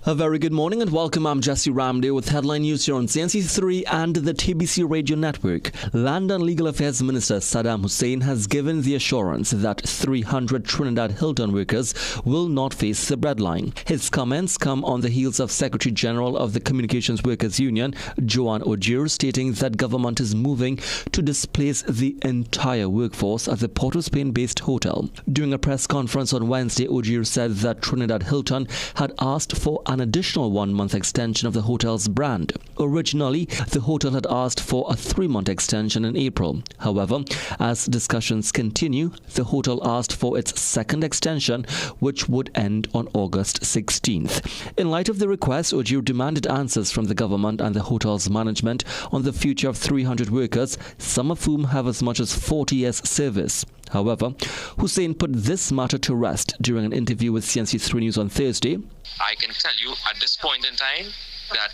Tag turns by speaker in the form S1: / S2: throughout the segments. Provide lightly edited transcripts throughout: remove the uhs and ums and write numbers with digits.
S1: A very good morning and welcome. I'm Jesse Ramday with headline news here on CNC3 and the TBC Radio Network. Land and Legal Affairs Minister Saddam Hussein has given the assurance that 300 Trinidad Hilton workers will not face the breadline. His comments come on the heels of Secretary General of the Communications Workers Union, Joan Ogier, stating that government is moving to displace the entire workforce at the Port of Spain-based hotel. During a press conference on Wednesday, Ogier said that Trinidad Hilton had asked for an additional 1-month extension of the hotel's brand. Originally, the hotel had asked for a 3-month extension in April. However, as discussions continue, the hotel asked for its second extension, which would end on August 16th. In light of the request, Ogier demanded answers from the government and the hotel's management on the future of 300 workers, some of whom have as much as 40 years service. However, Hussein put this matter to rest during an interview with CNC3 News on Thursday.
S2: I can tell you at this point in time that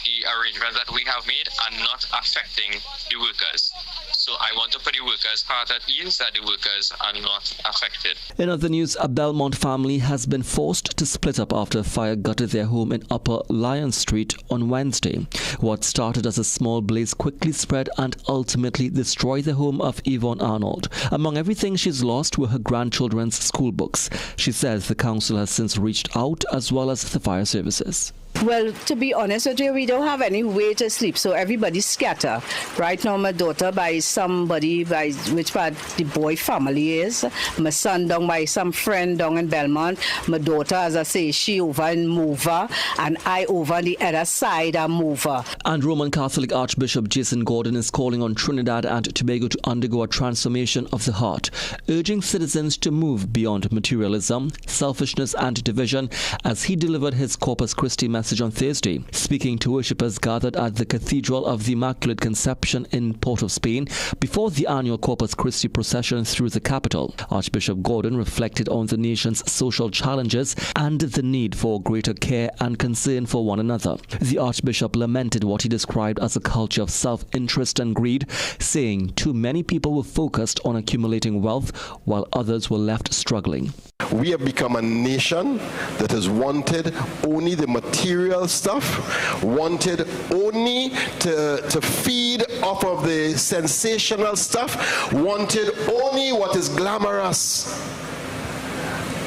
S2: the arrangements that we have made are not affecting the workers. So I want to put the workers' heart at ease that the workers are not affected.
S1: In other news, a Belmont family has been forced to split up after a fire gutted their home in Upper Lion Street on Wednesday. What started as a small blaze quickly spread and ultimately destroyed the home of Yvonne Arnold. Among everything she's lost were her grandchildren's school books. She says the council has since reached out as well as the fire services.
S3: Well, to be honest with you, we don't have any way to sleep, so everybody's scattered. Right now, my daughter by somebody, by which part the boy family is. My son down by some friend down in Belmont. My daughter, as I say, she over in Mover, and I over on the other side of Mover.
S1: And Roman Catholic Archbishop Jason Gordon is calling on Trinidad and Tobago to undergo a transformation of the heart, urging citizens to move beyond materialism, selfishness and division as he delivered his Corpus Christi message on Thursday. Speaking to worshippers gathered at the Cathedral of the Immaculate Conception in Port of Spain before the annual Corpus Christi procession through the capital, Archbishop Gordon reflected on the nation's social challenges and the need for greater care and concern for one another. The Archbishop lamented what he described as a culture of self-interest and greed, saying too many people were focused on accumulating wealth while others were left struggling.
S4: We have become a nation that has wanted only the material stuff, wanted only to feed off of the sensational stuff, wanted only what is glamorous.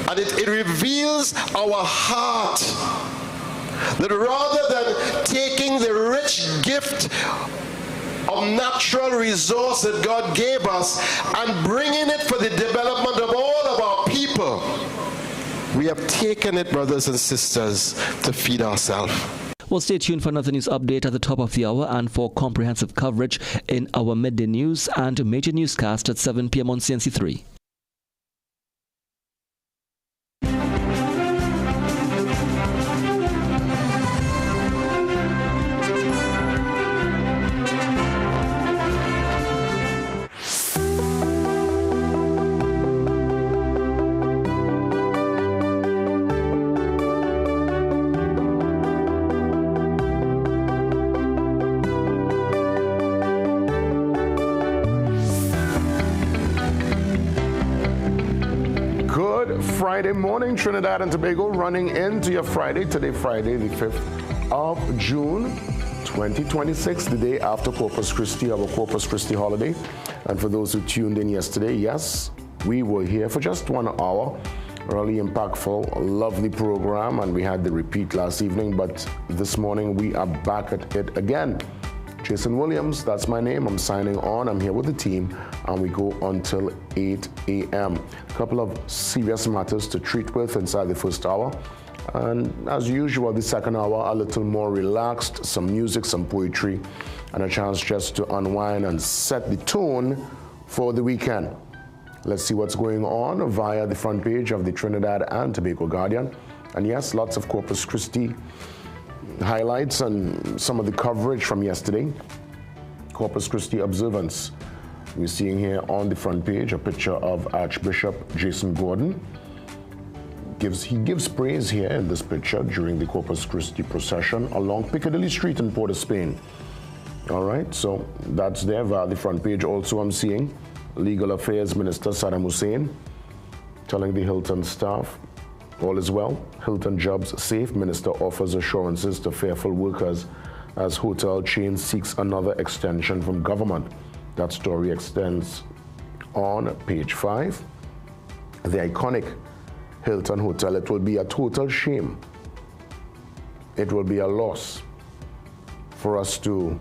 S4: And it reveals our heart that rather than taking the rich gift of natural resource that God gave us and bringing it for the development of all of our people, we have taken it, brothers and sisters, to feed ourselves.
S1: Well, stay tuned for another news update at the top of the hour and for comprehensive coverage in our midday news and major newscast at 7 p.m. on CNC3.
S5: Friday morning, Trinidad and Tobago, running into your Friday. Today, Friday, the 5th of June, 2026, the day after Corpus Christi, our Corpus Christi holiday. And for those who tuned in yesterday, yes, we were here for just 1 hour. Really impactful, lovely program, and we had the repeat last evening, but this morning we are back at it again. Jason Williams, that's my name. I'm signing on. I'm here with the team, and we go until 8 a.m. A couple of serious matters to treat with inside the first hour. And as usual, the second hour, a little more relaxed, some music, some poetry, and a chance just to unwind and set the tone for the weekend. Let's see what's going on via the front page of the Trinidad and Tobago Guardian. And yes, lots of Corpus Christi highlights and some of the coverage from yesterday. Corpus Christi observance. We're seeing here on the front page a picture of Archbishop Jason Gordon. He gives praise here in this picture during the Corpus Christi procession along Piccadilly Street in Port of Spain. All right, so that's there via the front page. Also, I'm seeing Legal Affairs Minister Saddam Hussein telling the Hilton staff All is well. Hilton jobs safe. Minister offers assurances to fearful workers as hotel chain seeks another extension from government. That story extends on page 5. The iconic Hilton Hotel, it will be a total shame. It will be a loss for us to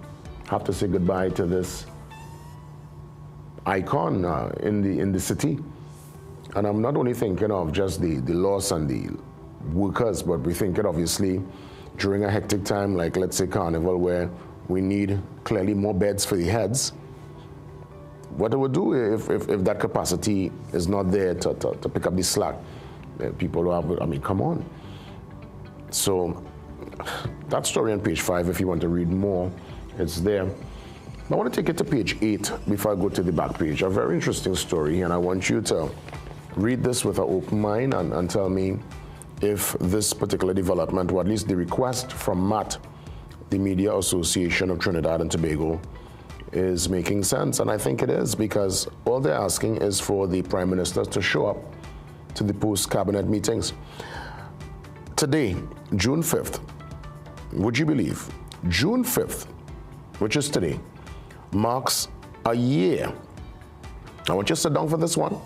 S5: have to say goodbye to this icon in the city. And I'm not only thinking of just the loss and the workers, but we're thinking obviously during a hectic time like, let's say, Carnival, where we need clearly more beds for the heads. What it would do if that capacity is not there to pick up the slack? People who have, I mean, come on. So that story on page 5, if you want to read more, it's there. I want to take it to page 8 before I go to the back page. A very interesting story, and I want you to read this with an open mind and tell me if this particular development, or at least the request from MAT, the Media Association of Trinidad and Tobago, is making sense. And I think it is, because all they're asking is for the Prime Minister to show up to the post-cabinet meetings. Today, June 5th, would you believe, June 5th, which is today, marks a year. I want you to sit down for this one.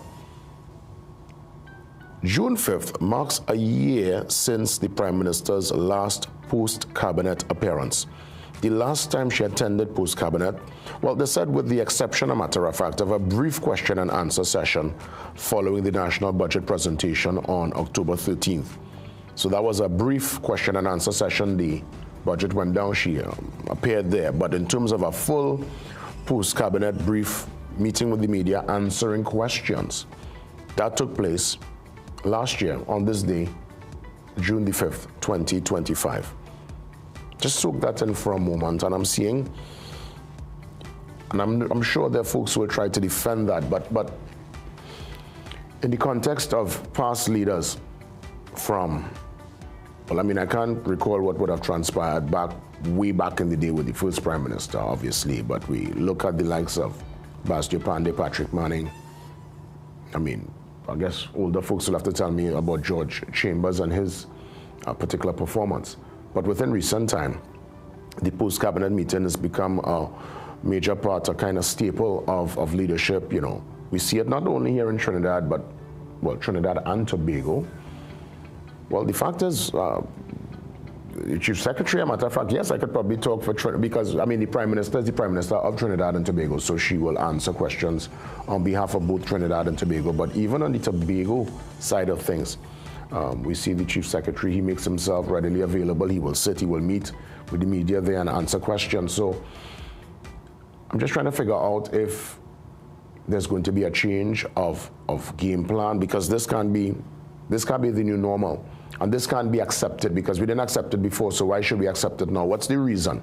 S5: June 5th marks a year since the Prime Minister's last post-cabinet appearance. The last time she attended post-cabinet, well, they said with the exception, a matter of fact, of a brief question and answer session following the national budget presentation on October 13th. So that was a brief question and answer session. The budget went down, she appeared there. But in terms of a full post-cabinet brief meeting with the media, answering questions, that took place last year on this day, June the 5th, 2025. Just soak that in for a moment, and I'm seeing, and I'm sure there are folks who will try to defend that, but in the context of past leaders from, well, I mean, I can't recall what would have transpired way back in the day with the first Prime Minister, obviously, but we look at the likes of Bastio Pandey, Patrick Manning. I mean, I guess older folks will have to tell me about George Chambers and his particular performance. But within recent time, the post-cabinet meeting has become a major part, a kind of staple of leadership. You know, we see it not only here in Trinidad, but, well, Trinidad and Tobago. Well, the fact is, Chief Secretary, a matter of fact, yes, I could probably talk for Trinidad, because, I mean, the Prime Minister is the Prime Minister of Trinidad and Tobago, so she will answer questions on behalf of both Trinidad and Tobago. But even on the Tobago side of things, we see the Chief Secretary, he makes himself readily available. He will sit, he will meet with the media there and answer questions. So I'm just trying to figure out if there's going to be a change of game plan, because this can't be the new normal. And this can't be accepted, because we didn't accept it before, so why should we accept it now? What's the reason?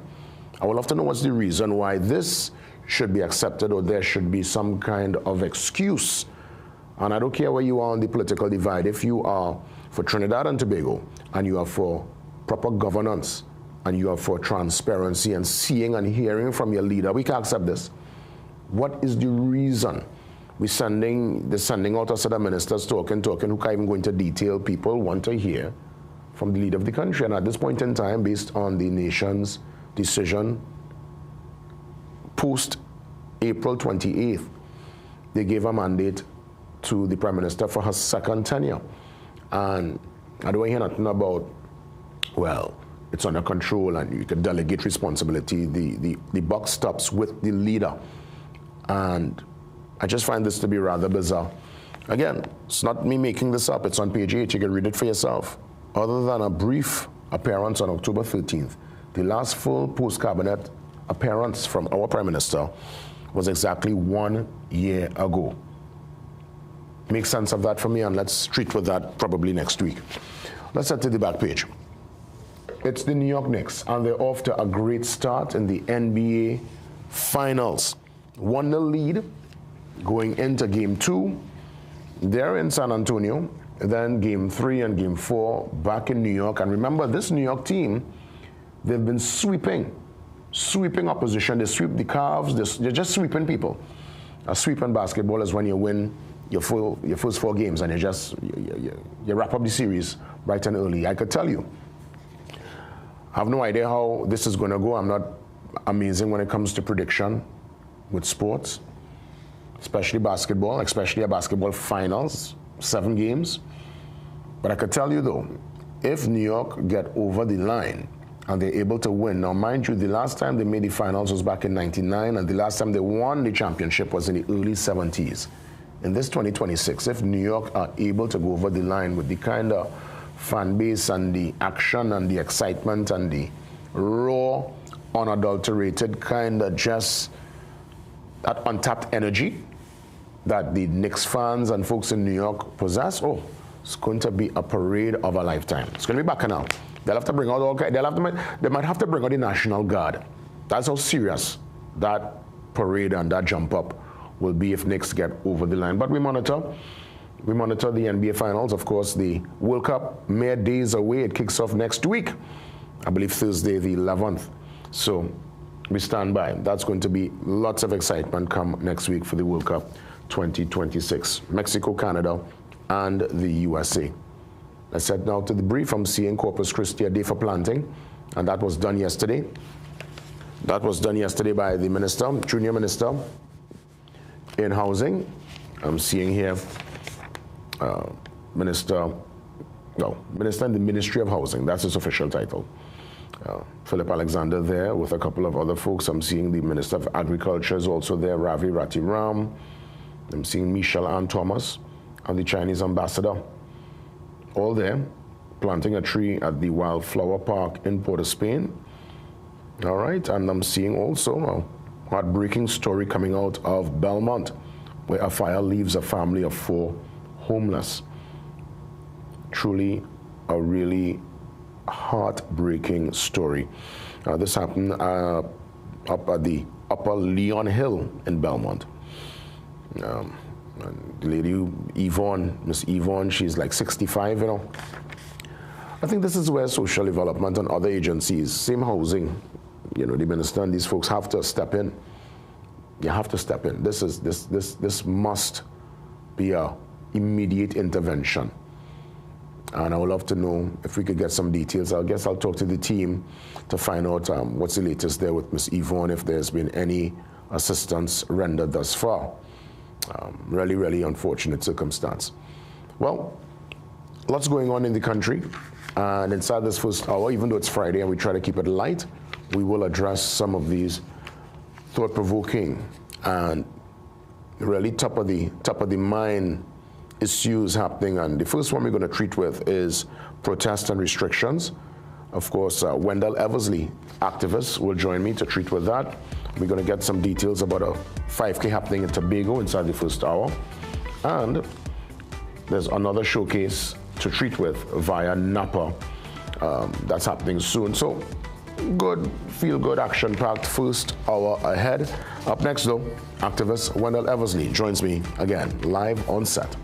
S5: I would love to know what's the reason why this should be accepted, or there should be some kind of excuse. And I don't care where you are on the political divide. If you are for Trinidad and Tobago, and you are for proper governance, and you are for transparency and seeing and hearing from your leader, we can't accept this. What is the reason? They're sending out a set of ministers talking, who can't even go into detail. People want to hear from the leader of the country. And at this point in time, based on the nation's decision, post-April 28th, they gave a mandate to the Prime Minister for her second tenure. And I don't hear nothing about, well, it's under control and you can delegate responsibility. The buck stops with the leader. And I just find this to be rather bizarre. Again, it's not me making this up. It's on page 8. You can read it for yourself. Other than a brief appearance on October 13th, the last full post-cabinet appearance from our Prime Minister was exactly 1 year ago. Make sense of that for me, and let's treat with that probably next week. Let's head to the back page. It's the New York Knicks, and they're off to a great start in the NBA Finals. 1-0 lead going into Game 2. They're in San Antonio. Then Game 3 and Game 4 back in New York. And remember, this New York team, they've been sweeping opposition. They sweep the Cavs. They're just sweeping people. A sweep in basketball is when you win your first 4 games, and you wrap up the series bright and early. I could tell you, I have no idea how this is going to go. I'm not amazing when it comes to prediction with sports, especially basketball, especially a basketball finals, 7 games. But I could tell you though, if New York get over the line and they're able to win, now mind you, the last time they made the finals was back in '99, and the last time they won the championship was in the early '70s. In this 2026, if New York are able to go over the line with the kind of fan base and the action and the excitement and the raw, unadulterated kind of just that untapped energy that the Knicks fans and folks in New York possess, oh, it's going to be a parade of a lifetime. It's going to be bacchanal. They'll have to bring out all. They might have to bring out the National Guard. That's how serious that parade and that jump up will be if Knicks get over the line. But we monitor the NBA Finals. Of course, the World Cup, mere days away. It kicks off next week, I believe Thursday the 11th. So we stand by. That's going to be lots of excitement come next week for the World Cup 2026. Mexico, Canada, and the USA. Let's head now to the brief. I'm seeing Corpus Christi, a day for planting, and that was done yesterday. That was done yesterday by the minister, junior minister in housing. I'm seeing here minister in the Ministry of Housing. That's his official title. Philip Alexander there with a couple of other folks. I'm seeing the Minister of Agriculture is also there, Ravi Ratiram. I'm seeing Michelle Ann Thomas and the Chinese ambassador, all there, planting a tree at the Wildflower Park in Port of Spain. All right, and I'm seeing also a heartbreaking story coming out of Belmont, where a fire leaves a family of 4 homeless. Truly a really heartbreaking story. This happened up at the Upper Leon Hill in Belmont. The lady, Yvonne, Miss Yvonne, she's like 65, you know. I think this is where social development and other agencies, same housing, you know, the minister and these folks have to step in. You have to step in. This must be a immediate intervention. And I would love to know if we could get some details. I guess I'll talk to the team to find out what's the latest there with Miss Yvonne, if there's been any assistance rendered thus far. Really, really unfortunate circumstance. Well, lots going on in the country. And inside this first hour, even though it's Friday and we try to keep it light, we will address some of these thought-provoking and really top of the mind issues happening. And the first one we're going to treat with is protests and restrictions. Of course, Wendell Eversley, activists, will join me to treat with that. We're going to get some details about a 5K happening in Tobago inside the first hour. And there's another showcase to treat with via Napa. That's happening soon. So good, feel-good, action-packed first hour ahead. Up next, though, activist Wendell Eversley joins me again, live on set.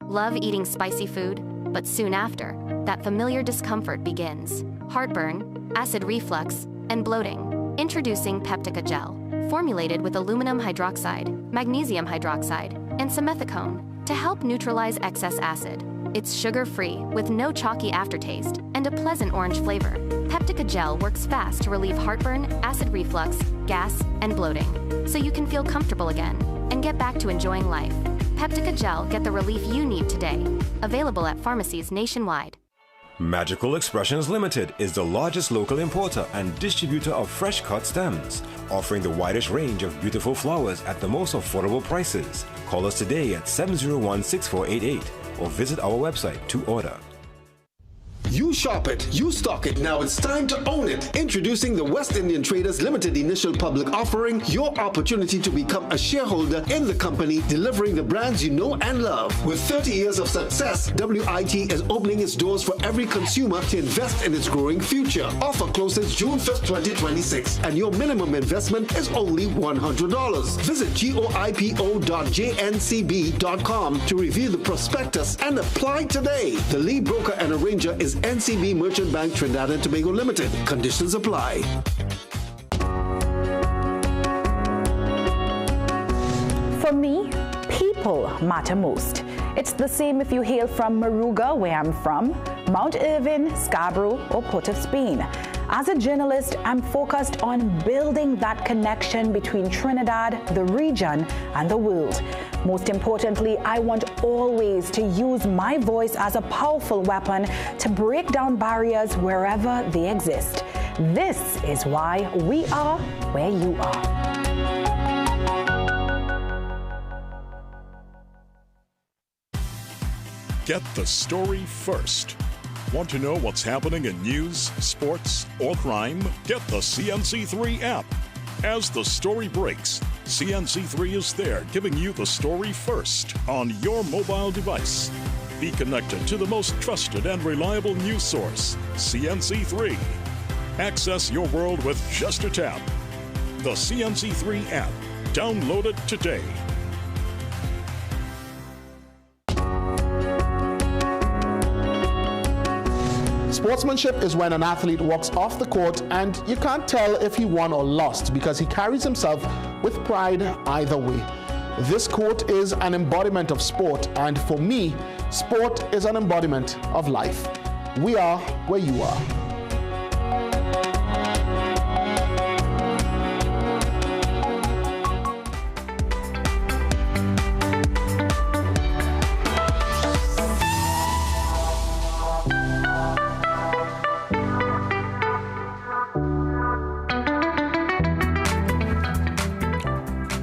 S6: Love eating spicy food, but soon after, that familiar discomfort begins. Heartburn, acid reflux, and bloating. Introducing Peptica Gel, formulated with aluminum hydroxide, magnesium hydroxide, and simethicone to help neutralize excess acid. It's sugar-free with no chalky aftertaste and a pleasant orange flavor. Peptica Gel works fast to relieve heartburn, acid reflux, gas, and bloating, so you can feel comfortable again and get back to enjoying life. Peptica Gel, get the relief you need today. Available at pharmacies nationwide.
S7: Magical Expressions Limited is the largest local importer and distributor of fresh cut stems, offering the widest range of beautiful flowers at the most affordable prices. Call us today at 701-6488 or visit our website to order.
S8: You shop it, you stock it, now it's time to own it. Introducing the West Indian Traders Limited Initial Public Offering, your opportunity to become a shareholder in the company, delivering the brands you know and love. With 30 years of success, WIT is opening its doors for every consumer to invest in its growing future. Offer closes June 5th, 2026, and your minimum investment is only $100. Visit goipo.jncb.com to review the prospectus and apply today. The lead broker and arranger is NCB Merchant Bank Trinidad and Tobago Limited. Conditions apply.
S9: For me, people matter most. It's the same if you hail from Moruga, where I'm from, Mount Irvin, Scarborough, or Port of Spain. As a journalist, I'm focused on building that connection between Trinidad, the region, and the world. Most importantly, I want always to use my voice as a powerful weapon to break down barriers wherever they exist. This is why we are where you are.
S10: Get the story first. Want to know what's happening in news, sports, or crime? Get the CNC3 app. As the story breaks, CNC3 is there giving you the story first on your mobile device. Be connected to the most trusted and reliable news source, CNC3. Access your world with just a tap. The CNC3 app. Download it today.
S5: Sportsmanship is when an athlete walks off the court and you can't tell if he won or lost because he carries himself with pride either way. This quote is an embodiment of sport, and for me, sport is an embodiment of life. We are where you are.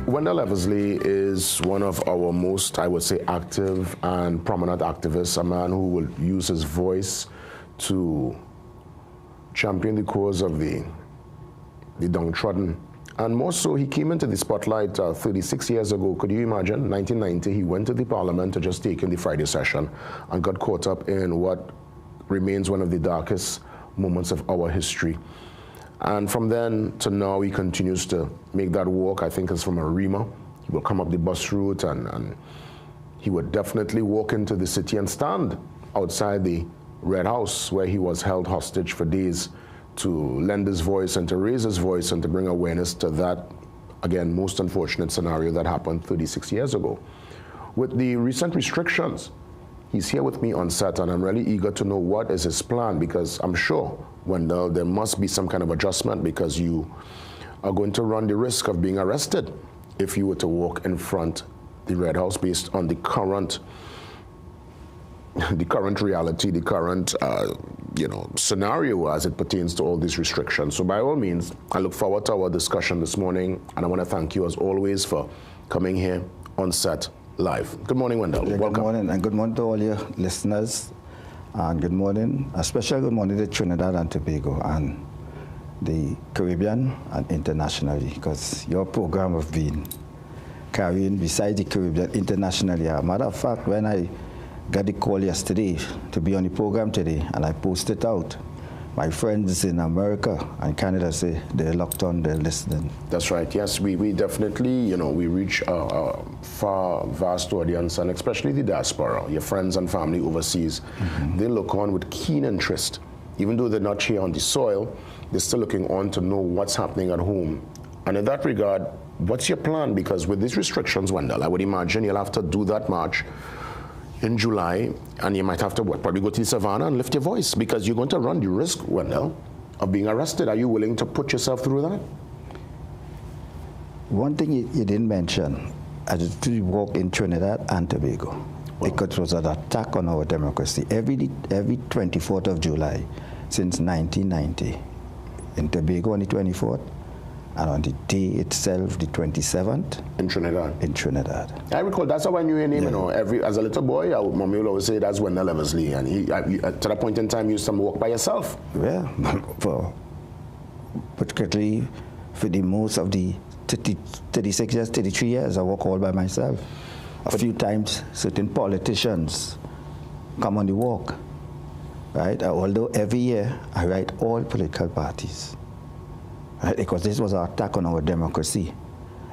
S5: Wendell Eversley is one of our most, I would say, active and prominent activists, a man who will use his voice to champion the cause of the downtrodden. And more so, he came into the spotlight 36 years ago. Could you imagine? 1990, he went to the parliament to just take in the Friday session and got caught up in what remains one of the darkest moments of our history. And from then to now, he continues to make that walk. I think it's from Arima. He will come up the bus route and he would definitely walk into the city and stand outside the Red House where he was held hostage for days to lend his voice and to raise his voice and to bring awareness to that, again, most unfortunate scenario that happened 36 years ago. With the recent restrictions, he's here with me on set, and I'm really eager to know what is his plan, because I'm sure, Wendell, there must be some kind of adjustment because you are going to run the risk of being arrested if you were to walk in front the Red House based on the current reality, the current scenario as it pertains to all these restrictions. So by all means, I look forward to our discussion this morning, and I want to thank you as always for coming here on set live. Good morning, Wendell. Welcome.
S11: Good morning, and good morning to all your listeners. And good morning, a special good morning to Trinidad and Tobago and the Caribbean and internationally, because your program have been carrying besides the Caribbean internationally. As a matter of fact, when I got the call yesterday to be on the program today and I posted it out, my friends in America and Canada say they're locked on, they're listening.
S5: That's right. Yes, we definitely, we reach a far, vast audience, and especially the diaspora, your friends and family overseas. Mm-hmm. They look on with keen interest. Even though they're not here on the soil, they're still looking on to know what's happening at home. And in that regard, what's your plan? Because with these restrictions, Wendell, I would imagine you'll have to do that march in July, and you might have to probably go to the savannah and lift your voice, because you're going to run the risk, Wendell, of being arrested. Are you willing to put yourself through that?
S11: One thing you didn't mention, I did walk in Trinidad and Tobago, because it was an attack on our democracy. Every 24th of July since 1990, in Tobago on the 24th, and on the day itself, the 27th.
S5: In Trinidad?
S11: In Trinidad.
S5: I recall, that's how I knew your name, as a little boy, Mommy will always say that's Wendell Eversley, and to that point in time, you used to walk by yourself.
S11: Yeah, particularly for the most of the 36 years, 33 years, I walk all by myself. A few times, certain politicians come on the walk, right? Although every year, I write all political parties. Right, because this was an attack on our democracy.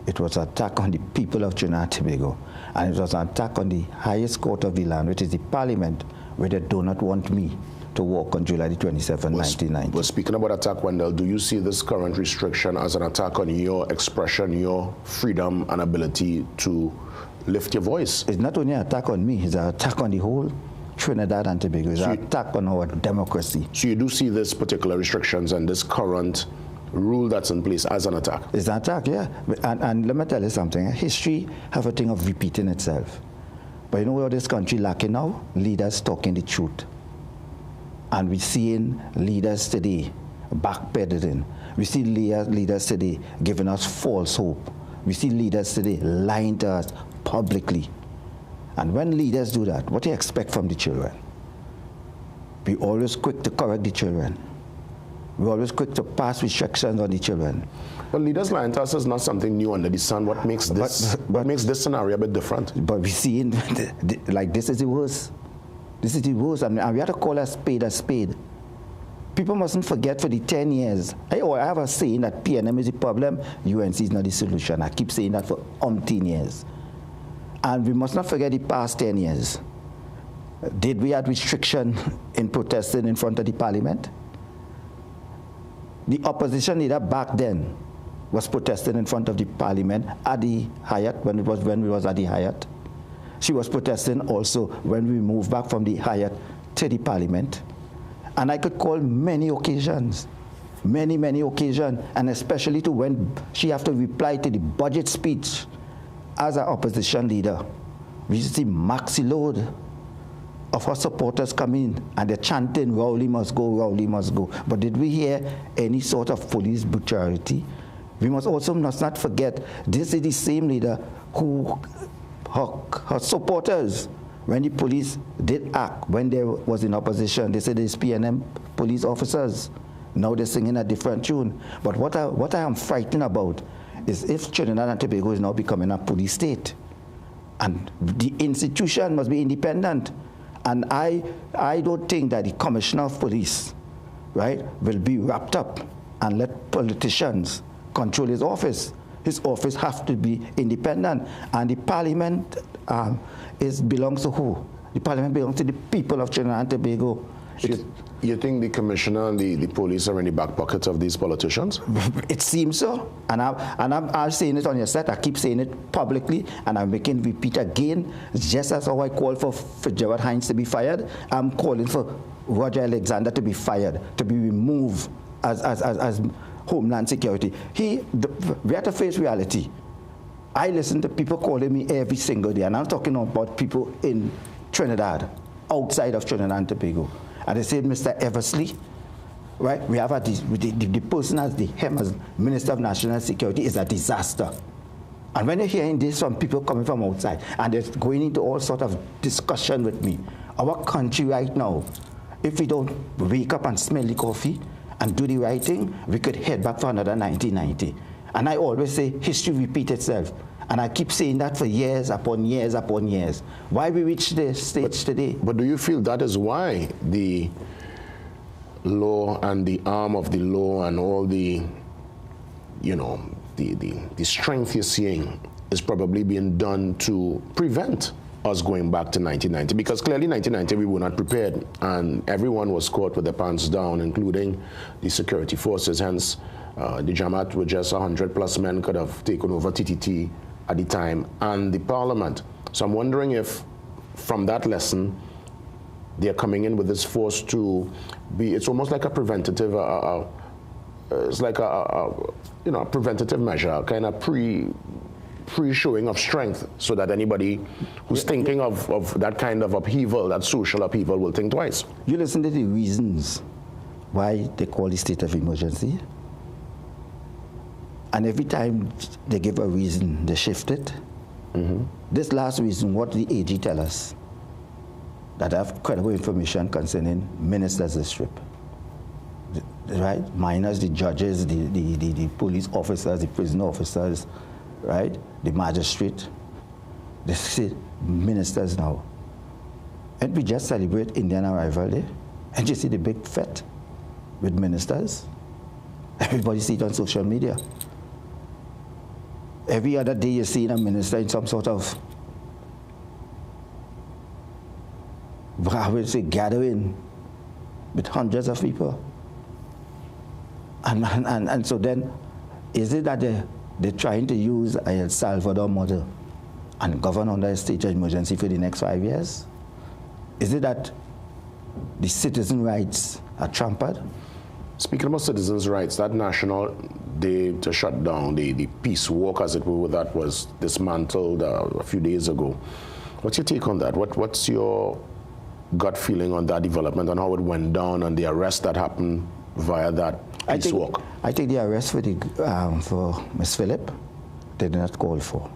S11: It was an attack on the people of Trinidad and Tobago. And it was an attack on the highest court of the land, which is the parliament, where they do not want me to walk on July the 27th, 1990.
S5: We're speaking about attack, Wendell. Do you see this current restriction as an attack on your expression, your freedom and ability to lift your voice?
S11: It's not only an attack on me, it's an attack on the whole Trinidad and Tobago. It's an attack on our democracy.
S5: So you do see this particular restrictions and this current rule that's in place as an attack?
S11: It's an attack, yeah. And let me tell you something. History have a thing of repeating itself. But you know what this country lacking now? Leaders talking the truth. And we're seeing leaders today backpedaling. We see leaders today giving us false hope. We see leaders today lying to us publicly. And when leaders do that, what do you expect from the children? We're always quick to correct the children. We're always quick to pass restrictions on the children.
S5: But leaders lying to us is not something new under the sun. What makes this scenario a bit different?
S11: But we're seeing, like, this is the worst. This is the worst, and we have to call a spade a spade. People mustn't forget for the 10 years. I have a saying that PNM is the problem, UNC is not the solution. I keep saying that for umpteen years. And we must not forget the past 10 years. Did we have restriction in protesting in front of the parliament? The opposition leader back then was protesting in front of the parliament at the Hyatt, when we was at the Hyatt. She was protesting also when we moved back from the Hyatt to the parliament. And I could call many occasions, many occasions, and especially to when she have to reply to the budget speech as an opposition leader. We see maxi load of her supporters come in and they're chanting, Rowley must go, Rowley must go. But did we hear any sort of police brutality? We must also not forget, this is the same leader who, her supporters, when the police did act, when they was in opposition, they said it's PNM police officers. Now they're singing a different tune. But what I am frightened about is if Trinidad and Tobago is now becoming a police state, and the institution must be independent. And I don't think that the commissioner of police, right, will be wrapped up and let politicians control his office. His office has to be independent. And the parliament belongs to who? The parliament belongs to the people of Trinidad and Tobago.
S5: You think the commissioner and the police are in the back pockets of these politicians?
S11: It seems so. And I'm saying it on your set. I keep saying it publicly, and I'm making repeat again. Just as how I call for Gerard Hines to be fired, I'm calling for Roger Alexander to be fired, to be removed as Homeland Security. We have to face reality. I listen to people calling me every single day, and I'm talking about people in Trinidad, outside of Trinidad and Tobago. And they say, Mr. Eversley, right? We have the person as the head as Minister of National Security is a disaster. And when you're hearing this from people coming from outside, and they're going into all sort of discussion with me, our country right now, if we don't wake up and smell the coffee and do the right thing, we could head back for another 1990. And I always say, history repeats itself. And I keep saying that for years upon years upon years. Why we reach this stage today?
S5: But do you feel that is why the law and the arm of the law and all the, the strength you're seeing is probably being done to prevent us going back to 1990? Because clearly 1990 we were not prepared, and everyone was caught with their pants down, including the security forces. Hence, the Jamaat with just 100+ men could have taken over TTT at the time, and the parliament. So I'm wondering if from that lesson they're coming in with this force to be, it's almost like a preventative, it's like a preventative measure, kind of pre-showing of strength, so that anybody who's thinking of that kind of upheaval, that social upheaval, will think twice.
S11: You listen to the reasons why they call the state of emergency. And every time they give a reason, they shift it. Mm-hmm. This last reason, what the AG tell us, that I have credible information concerning ministers of strip. Right? Minus the judges, the police officers, the prison officers, right? The magistrate. They say ministers now. And we just celebrate Indian Arrival Day. And you see the big fete with ministers. Everybody see it on social media. Every other day you're seeing a minister in some sort of, I would say, gathering, with hundreds of people. And so then, is it that they're trying to use a El Salvador model and govern under a state of emergency for the next 5 years? Is it that the citizen rights are trampled?
S5: Speaking about citizens' rights, that National Day to shut down, the peace walk, as it were, that was dismantled a few days ago. What's your take on that? What's your gut feeling on that development and how it went down and the arrest that happened via that peace walk?
S11: I think the arrest for Ms. Phillip, they did not call for.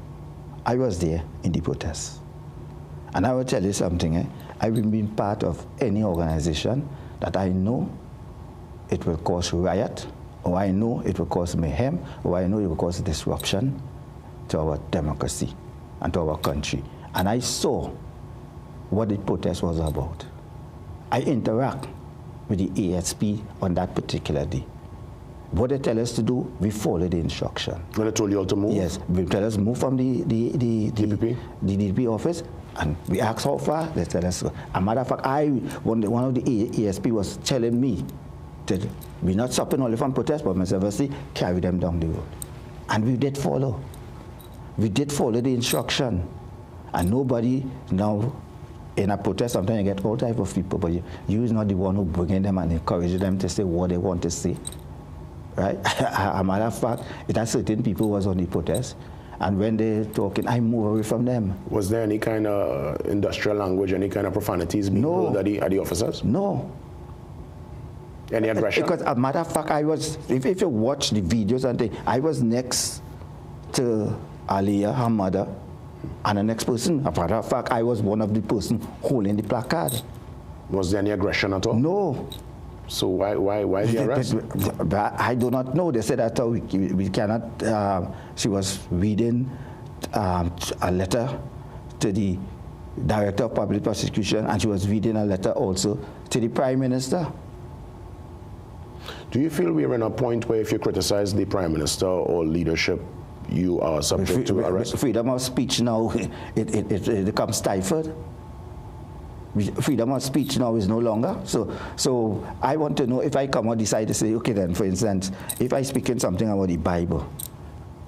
S11: I was there in the protest. And I will tell you something, I haven't been part of any organization that I know it will cause riot, or I know it will cause mayhem, or I know it will cause disruption to our democracy and to our country. And I saw what the protest was about. I interact with the ASP on that particular day. What they tell us to do, we follow the instruction.
S5: When they told you all to move?
S11: Yes, they tell us move from the DPP office, and we ask how far, they tell us. As a matter of fact, one of the ASP was telling me that we're not stopping only from protest, but myself carry them down the road. And we did follow. We did follow the instruction. And nobody now, in a protest, sometimes you get all type of people, but you is not the one who bringing them and encouraging them to say what they want to say. Right? As a matter of fact, it has certain people who was on the protest, and when they're talking, I move away from them. Was there any kind of industrial language, any kind of profanities being hurled at the officers? No. Any aggression? Because as a matter of fact, I was, if you watch the videos and things, I was next to Aliyah, her mother, and the next person. As a matter of fact, I was one of the person holding the placard. Was there any aggression at all? No. So why the arrest? I do not know. They said that we cannot. She was reading a letter to the Director of Public Prosecution, and she was reading a letter also to the Prime Minister. Do you feel we're in a point where if you criticize the Prime Minister or leadership, you are subject to arrest? Freedom of speech now, it becomes stifled. Freedom of speech now is no longer. So I want to know if I come or decide to say, okay then, for instance, if I speak in something about the Bible,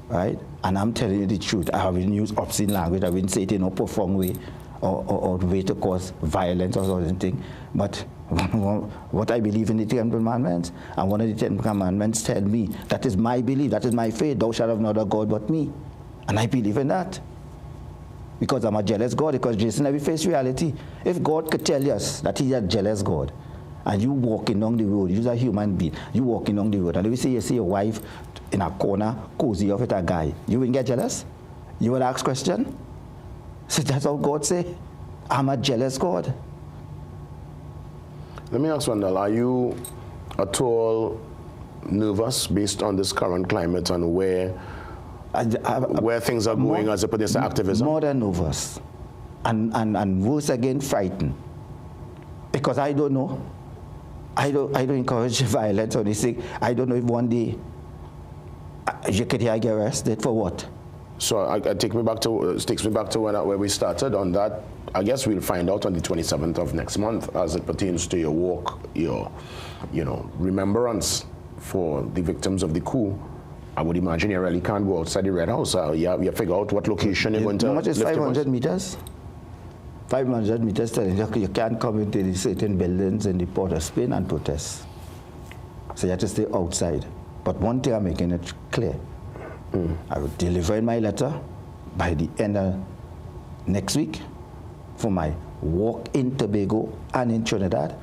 S11: right, and I'm telling you the truth, I haven't used obscene language, I haven't said it in a profound way or way to cause violence or something, but what I believe in the Ten Commandments, and one of the Ten Commandments tell me, that is my belief, that is my faith, thou shalt have no other God but me. And I believe in that. Because I'm a jealous God, because Jason, we face reality. If God could tell us that he's a jealous God, and you walking down the road, you're a human being, you walking down the road, and if you see your wife in a corner, cozy off with a guy, you wouldn't get jealous? You would ask question? So that's how God say, I'm a jealous God. Let me ask Wendell, are you at all nervous based on this current climate and where things are going as it pertains to activism? More than nervous. And worse again, frightened. Because I don't know. I don't encourage violence or anything. I don't know if one day you could get arrested for what? So it takes me back to where we started on that. I guess we'll find out on the 27th of next month as it pertains to your walk, your remembrance for the victims of the coup. I would imagine you really can't go outside the Red House. You figure out what location you're going to. How much is 500 meters? 500 meters telling you can't come into the certain buildings in the Port of Spain and protest. So you have to stay outside. But one thing I'm making it clear. I will deliver my letter by the end of next week for my walk in Tobago and in Trinidad.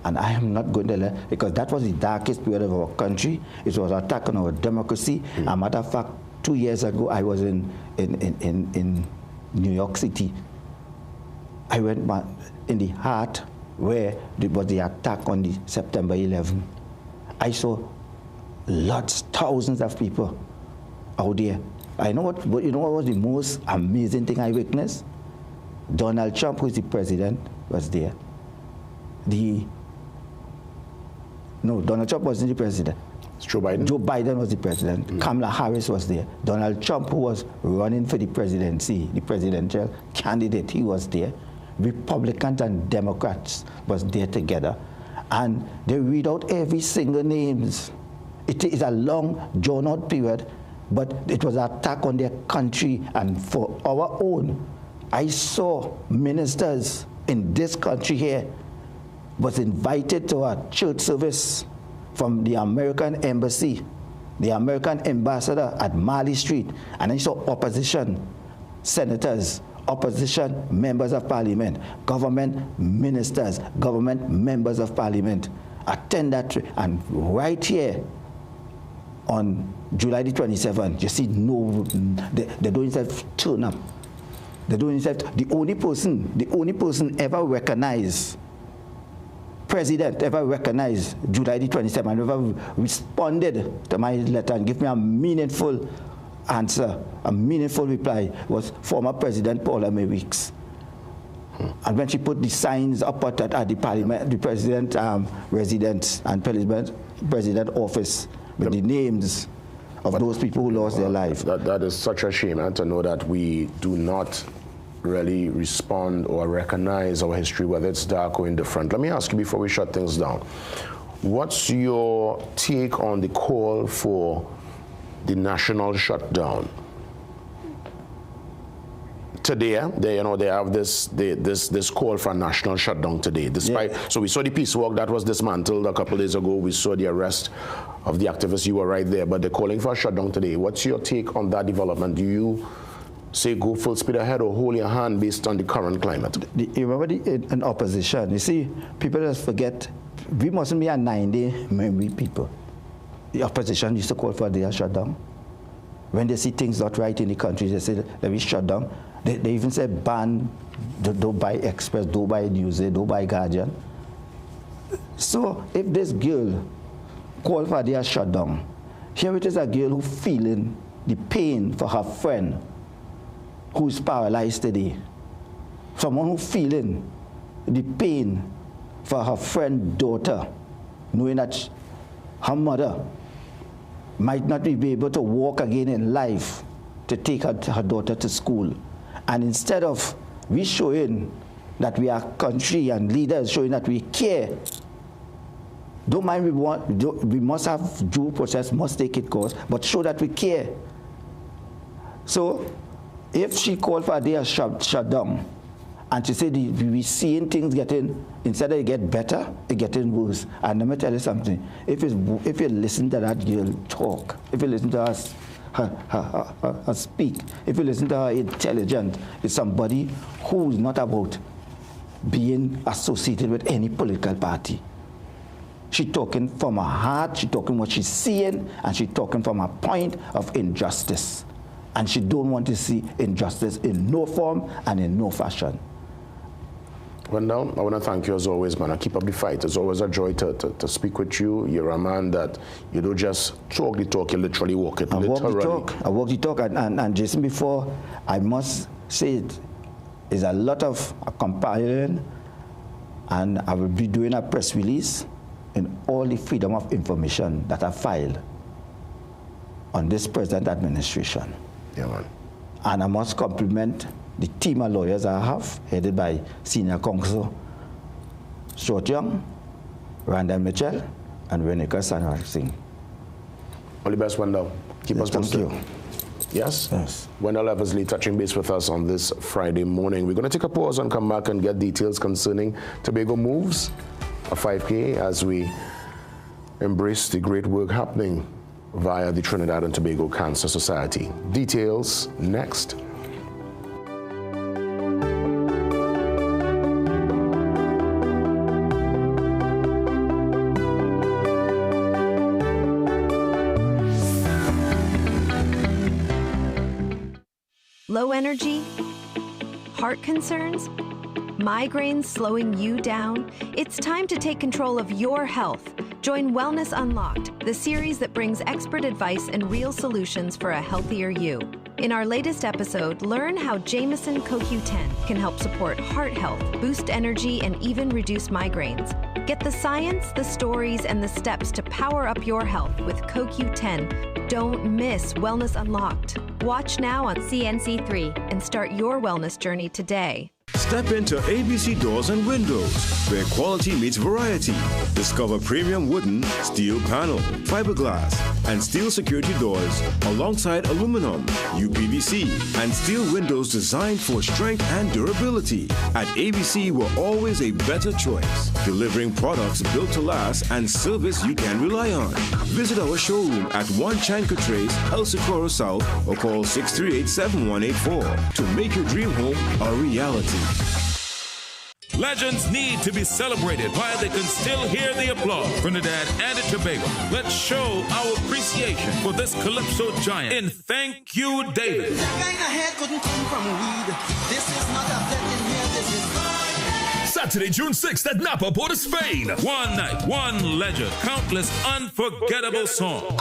S11: And I am not going to let, because that was the darkest period of our country. It was an attack on our democracy. As a matter of fact, 2 years ago, I was in New York City. I went in the heart where there was the attack on the September 11. I saw thousands of people out there. I know what you know what was the most amazing thing I witnessed? Donald Trump, who is the president, was there. No, Donald Trump wasn't the president. It's Joe Biden? Joe Biden was the president. Kamala Harris was there. Donald Trump, who was running for the presidency, the presidential candidate, he was there. Republicans and Democrats was there together. and they read out every single names. It is a long, drawn-out period, but it was an attack on their country and for our own. I saw ministers in this country here was invited to a church service from the American embassy, the American ambassador at Marley Street, and I saw opposition senators, opposition members of parliament, government ministers, government members of parliament attend that, and right here on July the 27th, you see, no, they don't even turn up. They don't even, the only person ever recognized, president ever recognized July the 27th, ever responded to my letter and give me a meaningful answer, a meaningful reply, was former President Paula May Weeks. And when she put the signs up at the parliament, the president residence and president office with the names of those people who lost their life.
S5: That is such a shame, and to know that we do not really respond or recognize our history, whether it's dark or indifferent. Let me ask you before we shut things down, what's your take on the call for the national shutdown? Today, they have this call for a national shutdown today. Despite, so we saw the peace walk that was dismantled a couple of days ago. We saw the arrest of the activists. You were right there, but they're calling for a shutdown today. What's your take on that development? Do you say go full speed ahead or hold your hand based on the current climate?
S11: You remember in opposition, you see, people just forget, we mustn't be a 9-day memory people. The opposition used to call for their shutdown. When they see things not right in the country, they say, let me shut down. They even say ban, don't buy Express, don't buy Newsday, don't buy Guardian. So if this girl called for their shutdown, here it is a girl who's feeling the pain for her friend who's paralyzed today. Someone who's feeling the pain for her friend's daughter, knowing that her mother might not be able to walk again in life to take her daughter to school. And instead of we showing that we are country and leaders showing that we care, don't mind we must have due process, must take its course, but show that we care. So if she called for a day of shutdown, and she said we seeing things getting, instead of it get better, it getting worse. And let me tell you something, if you listen to that girl talk, if you listen to her speak, if you listen to her intelligent, it's somebody who is not about being associated with any political party. She's talking from her heart, she's talking what she's seeing, and she's talking from a point of injustice. And she don't want to see injustice in no form and in no fashion.
S5: Wendell, I want to thank you as always, man. I keep up the fight. It's always a joy to speak with you. You're a man that you don't just talk the talk, you literally walk it.
S11: I walk the talk, and Jason, before, I must say it is a lot of compiling, and I will be doing a press release in all the freedom of information that I filed on this present administration.
S5: Yeah, man.
S11: And I must compliment the team of lawyers I have, headed by Senior Counsel Short Young, Randall Mitchell, and Renika Sanwar Singh.
S5: All the best, Wendell. Keep us posted.
S11: Thank you.
S5: Yes?
S11: Yes.
S5: Wendell Eversley touching base with us on this Friday morning. We're going to take a pause and come back and get details concerning Tobago Moves, a 5K, as we embrace the great work happening via the Trinidad and Tobago Cancer Society. Details next.
S12: Low energy? Heart concerns? Migraines slowing you down? It's time to take control of your health. Join Wellness Unlocked, the series that brings expert advice and real solutions for a healthier you. In our latest episode, learn how Jameson CoQ10 can help support heart health, boost energy, and even reduce migraines. Get the science, the stories, and the steps to power up your health with CoQ10. Don't miss Wellness Unlocked. Watch now on CNC3 and start your wellness journey today.
S7: Step into ABC Doors and Windows, where quality meets variety. Discover premium wooden, steel panel, fiberglass, and steel security doors alongside aluminum, UPVC, and steel windows designed for strength and durability. At ABC, we're always a better choice, delivering products built to last and service you can rely on. Visit our showroom at 1 Chanka Trace, El Socorro South, or call 638-7184 to make your dream home a reality.
S13: Legends need to be celebrated while they can still hear the applause. Trinidad and Tobago, let's show our appreciation for this Calypso giant in Thank You, David. Saturday, June 6th at Napa, Port of Spain. One night, one legend, countless unforgettable songs.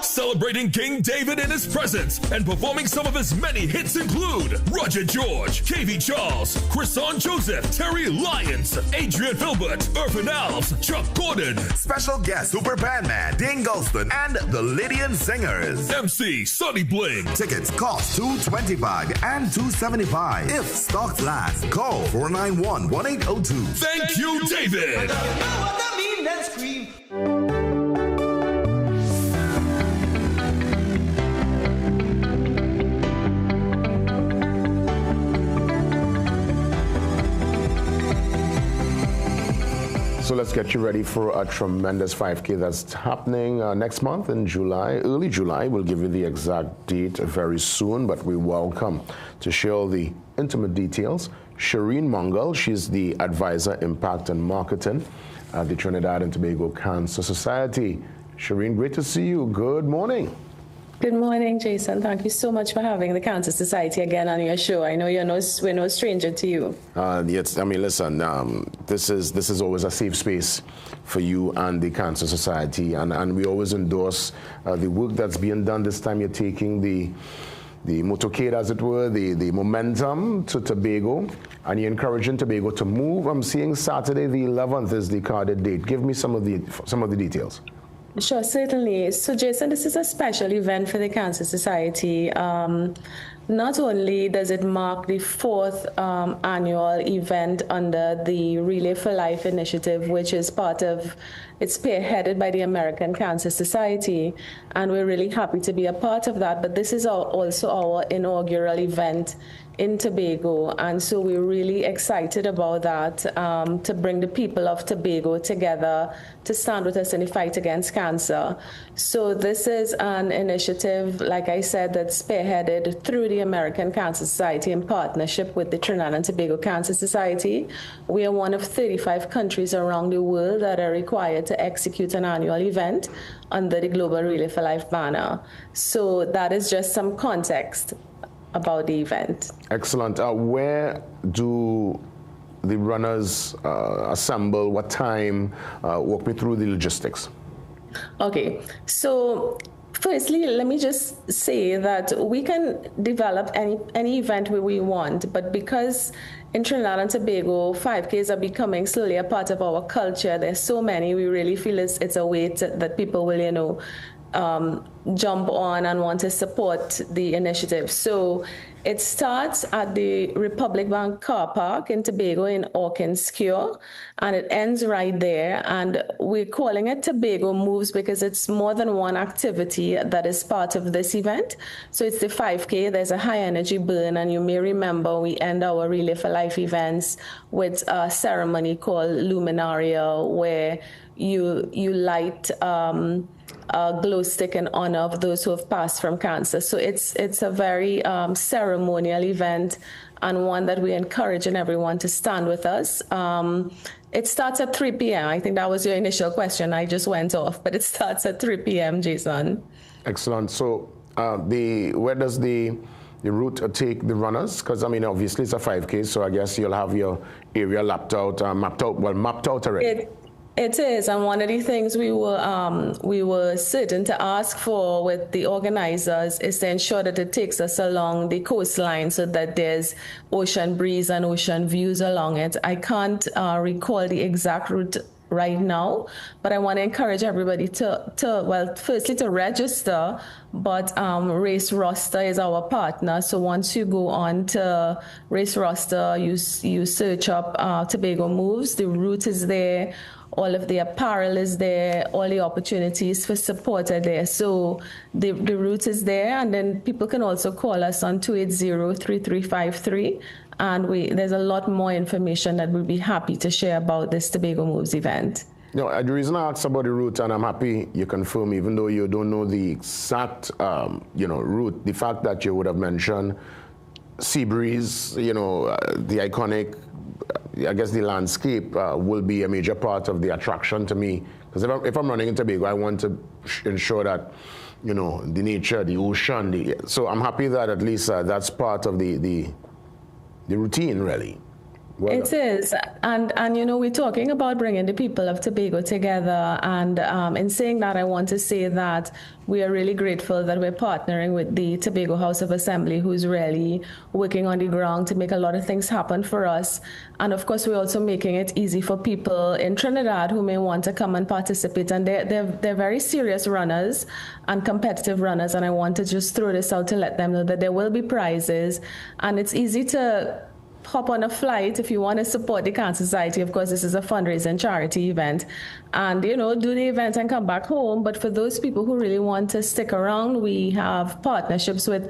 S13: Celebrating King David in his presence and performing some of his many hits include Roger George, KV Charles, Chrison Joseph, Terry Lyons, Adrian Filbert, Irvin Alves, Chuck Gordon.
S14: Special guest Super Bandman, Dane Gulston, and the Lydian Singers.
S13: MC Sonny Bling.
S14: Tickets cost $225 and $275. If stocks last, call 491-1802.
S13: Thank you, David.
S5: So let's get you ready for a tremendous 5K that's happening next month in July, early July. We'll give you the exact date very soon, but we welcome to share all the intimate details Shireen Mungal. She's the Advisor Impact and Marketing at the Trinidad and Tobago Cancer Society. Shireen, great to see you. Good morning.
S15: Good morning, Jason. Thank you so much for having the Cancer Society again on your show. I know we're no stranger to you.
S5: Yes, I mean, listen, this is always a safe space for you and the Cancer Society, and we always endorse the work that's being done. This time you're taking the motorcade, as it were, the momentum to Tobago, and you're encouraging Tobago to move. I'm seeing Saturday the 11th is the carded date. Give me some of the details.
S15: Sure, certainly. So, Jason, this is a special event for the Cancer Society. Not only does it mark the 4th annual event under the Relay for Life initiative, which is it's spearheaded by the American Cancer Society, and we're really happy to be a part of that, but this is also our inaugural event in Tobago, and so we're really excited about that, to bring the people of Tobago together to stand with us in the fight against cancer. So this is an initiative, like I said, that's spearheaded through the American Cancer Society in partnership with the Trinidad and Tobago Cancer Society. We are one of 35 countries around the world that are required to execute an annual event under the Global Relay for Life banner. So that is just some context about the event.
S5: Excellent. Where do the runners assemble? What time? Walk me through the logistics.
S15: Okay, so firstly, let me just say that we can develop any event where we want, but because in Trinidad and Tobago, 5Ks are becoming slowly a part of our culture. There's so many, we really feel it's a way that people will, jump on and want to support the initiative. So it starts at the Republic Bank car park in Tobago in Hawkins Cure, and it ends right there. And we're calling it Tobago Moves because it's more than one activity that is part of this event. So it's the 5K, there's a high energy burn, and you may remember we end our Relay for Life events with a ceremony called Luminaria, where you light a glow stick in honor of those who have passed from cancer. So it's a very ceremonial event, and one that we encourage everyone to stand with us. It starts at 3 p.m. I think that was your initial question. I just went off, but it starts at 3 p.m., Jason.
S5: Excellent. So where does the route take the runners? Because, I mean, obviously it's a 5K, so I guess you'll have your area mapped out already.
S15: It is, and one of the things we were certain to ask for with the organizers is to ensure that it takes us along the coastline so that there's ocean breeze and ocean views along it. I can't recall the exact route right now, but I want to encourage everybody to firstly to register, but Race Roster is our partner. So once you go on to Race Roster, you search up Tobago Moves, the route is there, all of the apparel is there, all the opportunities for support are there. So the route is there, and then people can also call us on 280-3353. And there's a lot more information that we'll be happy to share about this Tobago Moves event.
S5: No, the reason I asked about the route, and I'm happy you confirm, even though you don't know the exact, route, the fact that you would have mentioned Seabreeze, the iconic, I guess the landscape will be a major part of the attraction to me. Because if I'm running in Tobago, I want to ensure that, the nature, the ocean. So I'm happy that at least that's part of the routine, really. Well,
S15: it is, and we're talking about bringing the people of Tobago together, and in saying that, I want to say that we are really grateful that we're partnering with the Tobago House of Assembly, who's really working on the ground to make a lot of things happen for us. And of course, we're also making it easy for people in Trinidad who may want to come and participate. And they're very serious runners and competitive runners, and I want to just throw this out to let them know that there will be prizes, and it's easy to hop on a flight if you want to support the Cancer Society. Of course, this is a fundraising charity event, and do the event and come back home. But for those people who really want to stick around, we have partnerships with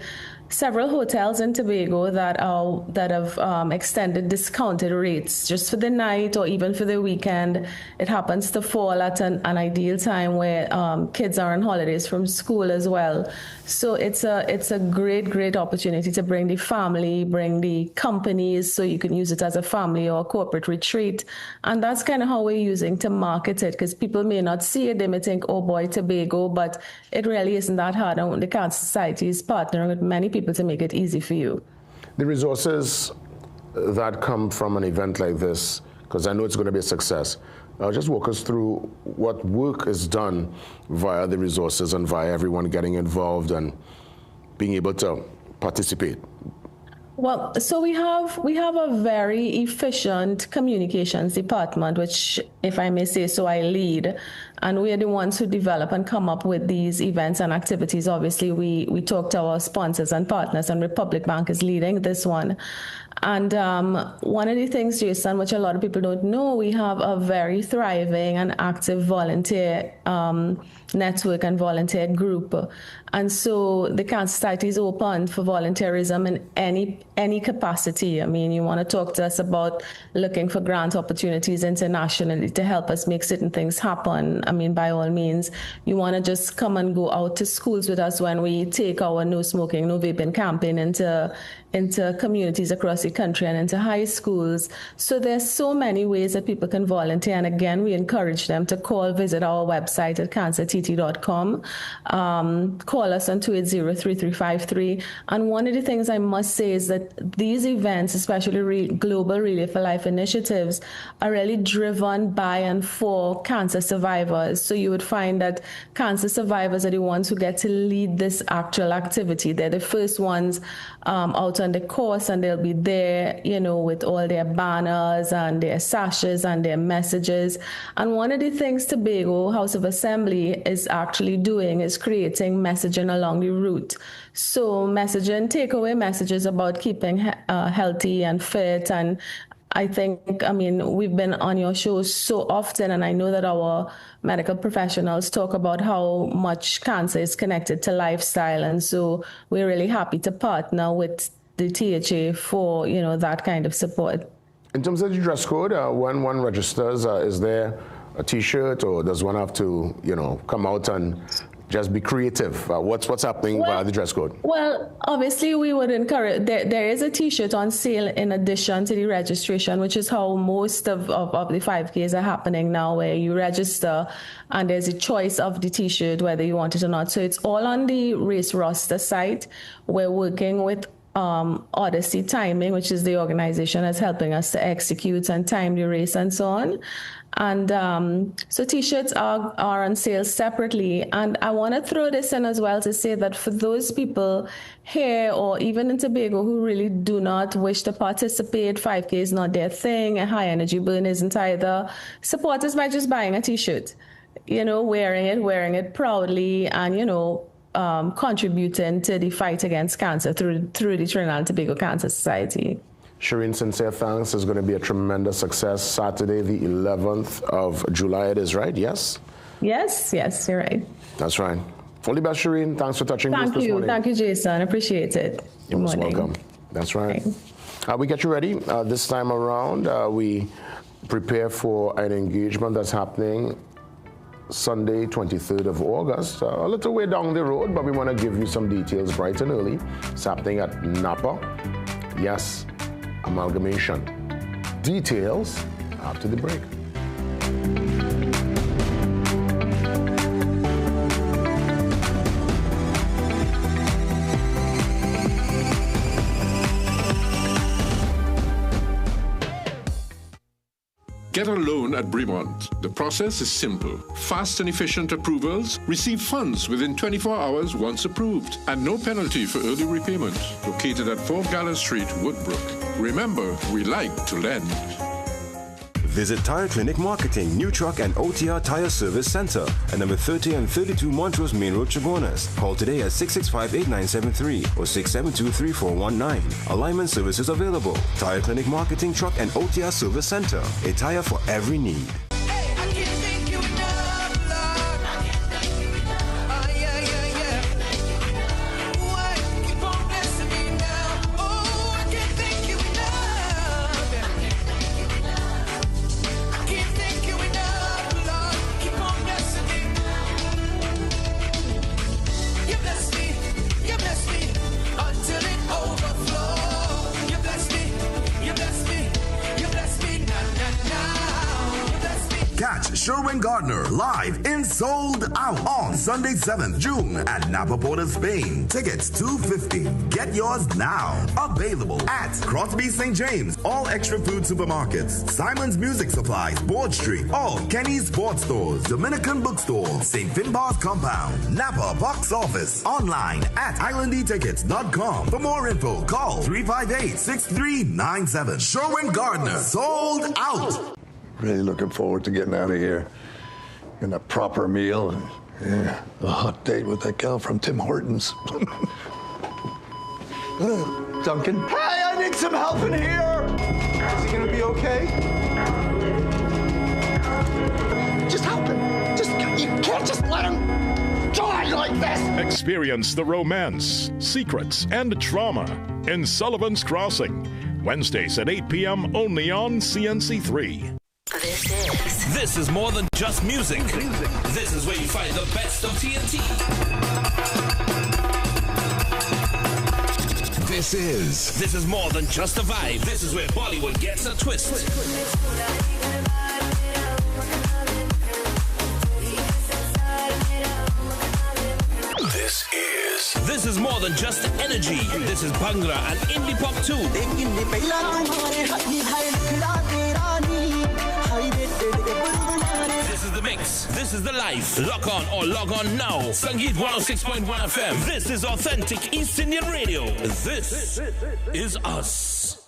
S15: several hotels in Tobago that have extended discounted rates just for the night or even for the weekend. It happens to fall at an ideal time where kids are on holidays from school as well. So it's a great opportunity to bring the family, bring the companies, so you can use it as a family or a corporate retreat. And that's kind of how we're using to market it, because people may not see it. They may think, oh boy, Tobago, but it really isn't that hard. And the Cancer Society is partnering with many people to make it easy for you.
S5: The resources that come from an event like this, because I know it's going to be a success, just walk us through what work is done via the resources and via everyone getting involved and being able to participate.
S15: Well, so we have a very efficient communications department, which, if I may say so, I lead. And we are the ones who develop and come up with these events and activities. Obviously, we talk to our sponsors and partners, and Republic Bank is leading this one. And one of the things, Jason, which a lot of people don't know, we have a very thriving and active volunteer network and volunteer group. And so the Cancer Society is open for volunteerism in any capacity. I mean, you want to talk to us about looking for grant opportunities internationally to help us make certain things happen. I mean, by all means, you want to just come and go out to schools with us when we take our no smoking, no vaping campaign into communities across the country and into high schools. So there's so many ways that people can volunteer. And again, we encourage them to visit our website at cancertt.com, call us on 280-3353. And one of the things I must say is that these events, especially global Relay for Life initiatives, are really driven by and for cancer survivors. So you would find that cancer survivors are the ones who get to lead this actual activity. They're the first ones out on the course, and they'll be there, with all their banners and their sashes and their messages. And one of the things Tobago House of Assembly is actually doing is creating messaging along the route. So messaging, takeaway messages about keeping healthy and fit. And we've been on your show so often, and I know that our medical professionals talk about how much cancer is connected to lifestyle. And so we're really happy to partner with the THA for, that kind of support.
S5: In terms of the dress code, when one registers, is there a T-shirt, or does one have to, come out and just be creative? What's happening via the dress code?
S15: Well, obviously, we would encourage, there is a T-shirt on sale in addition to the registration, which is how most of the 5Ks are happening now, where you register and there's a choice of the T-shirt, whether you want it or not. So it's all on the Race Roster site. We're working with Odyssey Timing, which is the organization that's helping us to execute and time the race and so on. And so T-shirts are on sale separately. And I want to throw this in as well to say that for those people here or even in Tobago who really do not wish to participate, 5K is not their thing, and high energy burn isn't either, support us by just buying a T-shirt, wearing it proudly, and, contributing to the fight against cancer through the Trinidad and Tobago Cancer Society.
S5: Shireen, sincere thanks. It's going to be a tremendous success. Saturday, the 11th of July, it is, right? Yes?
S15: Yes, you're right.
S5: That's right. All the best, Shireen. Thanks for touching base this morning.
S15: Thank you, Jason. Appreciate it.
S5: You're most welcome. That's right. We get you ready. This time around, we prepare for an engagement that's happening Sunday, 23rd of August, a little way down the road, but we want to give you some details bright and early. It's happening at Napa. Yes, amalgamation. Details after the break.
S16: Get a loan at Bremont. The process is simple. Fast and efficient approvals. Receive funds within 24 hours once approved. And no penalty for early repayment. Located at 4 Gallant Street, Woodbrook. Remember, we like to lend.
S7: Visit Tire Clinic Marketing, New Truck and OTR Tire Service Center at number 30 and 32 Montrose Main Road, Chaguanas. Call today at 665-8973 or 672-3419. Alignment services available. Tire Clinic Marketing, Truck and OTR Service Center. A tire for every need.
S14: Sherwin Gardner live in Sold Out on Sunday 7th June at Napa Port of Spain. Tickets $250. Get yours now. Available at Crosby St. James, all extra food supermarkets, Simon's Music Supplies, Board Street, all Kenny's Sports Stores, Dominican Bookstore, St. Finbar's Compound, Napa Box Office, online at islandetickets.com. For more info, call 358-6397. Sherwin Gardner, Sold Out.
S17: Really looking forward to getting out of here. Getting a proper meal and a hot date with that gal from Tim Hortons. Duncan?
S18: Hey, I need some help in here! Is he gonna be okay? Just help him. You can't just let him die like this!
S10: Experience the romance, secrets, and drama in Sullivan's Crossing. Wednesdays at 8 p.m. only on CNC3.
S13: This is more than just music. This is where you find the best of TNT. This is more than just a vibe. This is where Bollywood gets a twist. This is more than just energy. This is Bhangra and indie pop too. This is the mix. This is the life. Lock on or log on now. Sangeet 106.1 FM. This is authentic East Indian radio. This is us.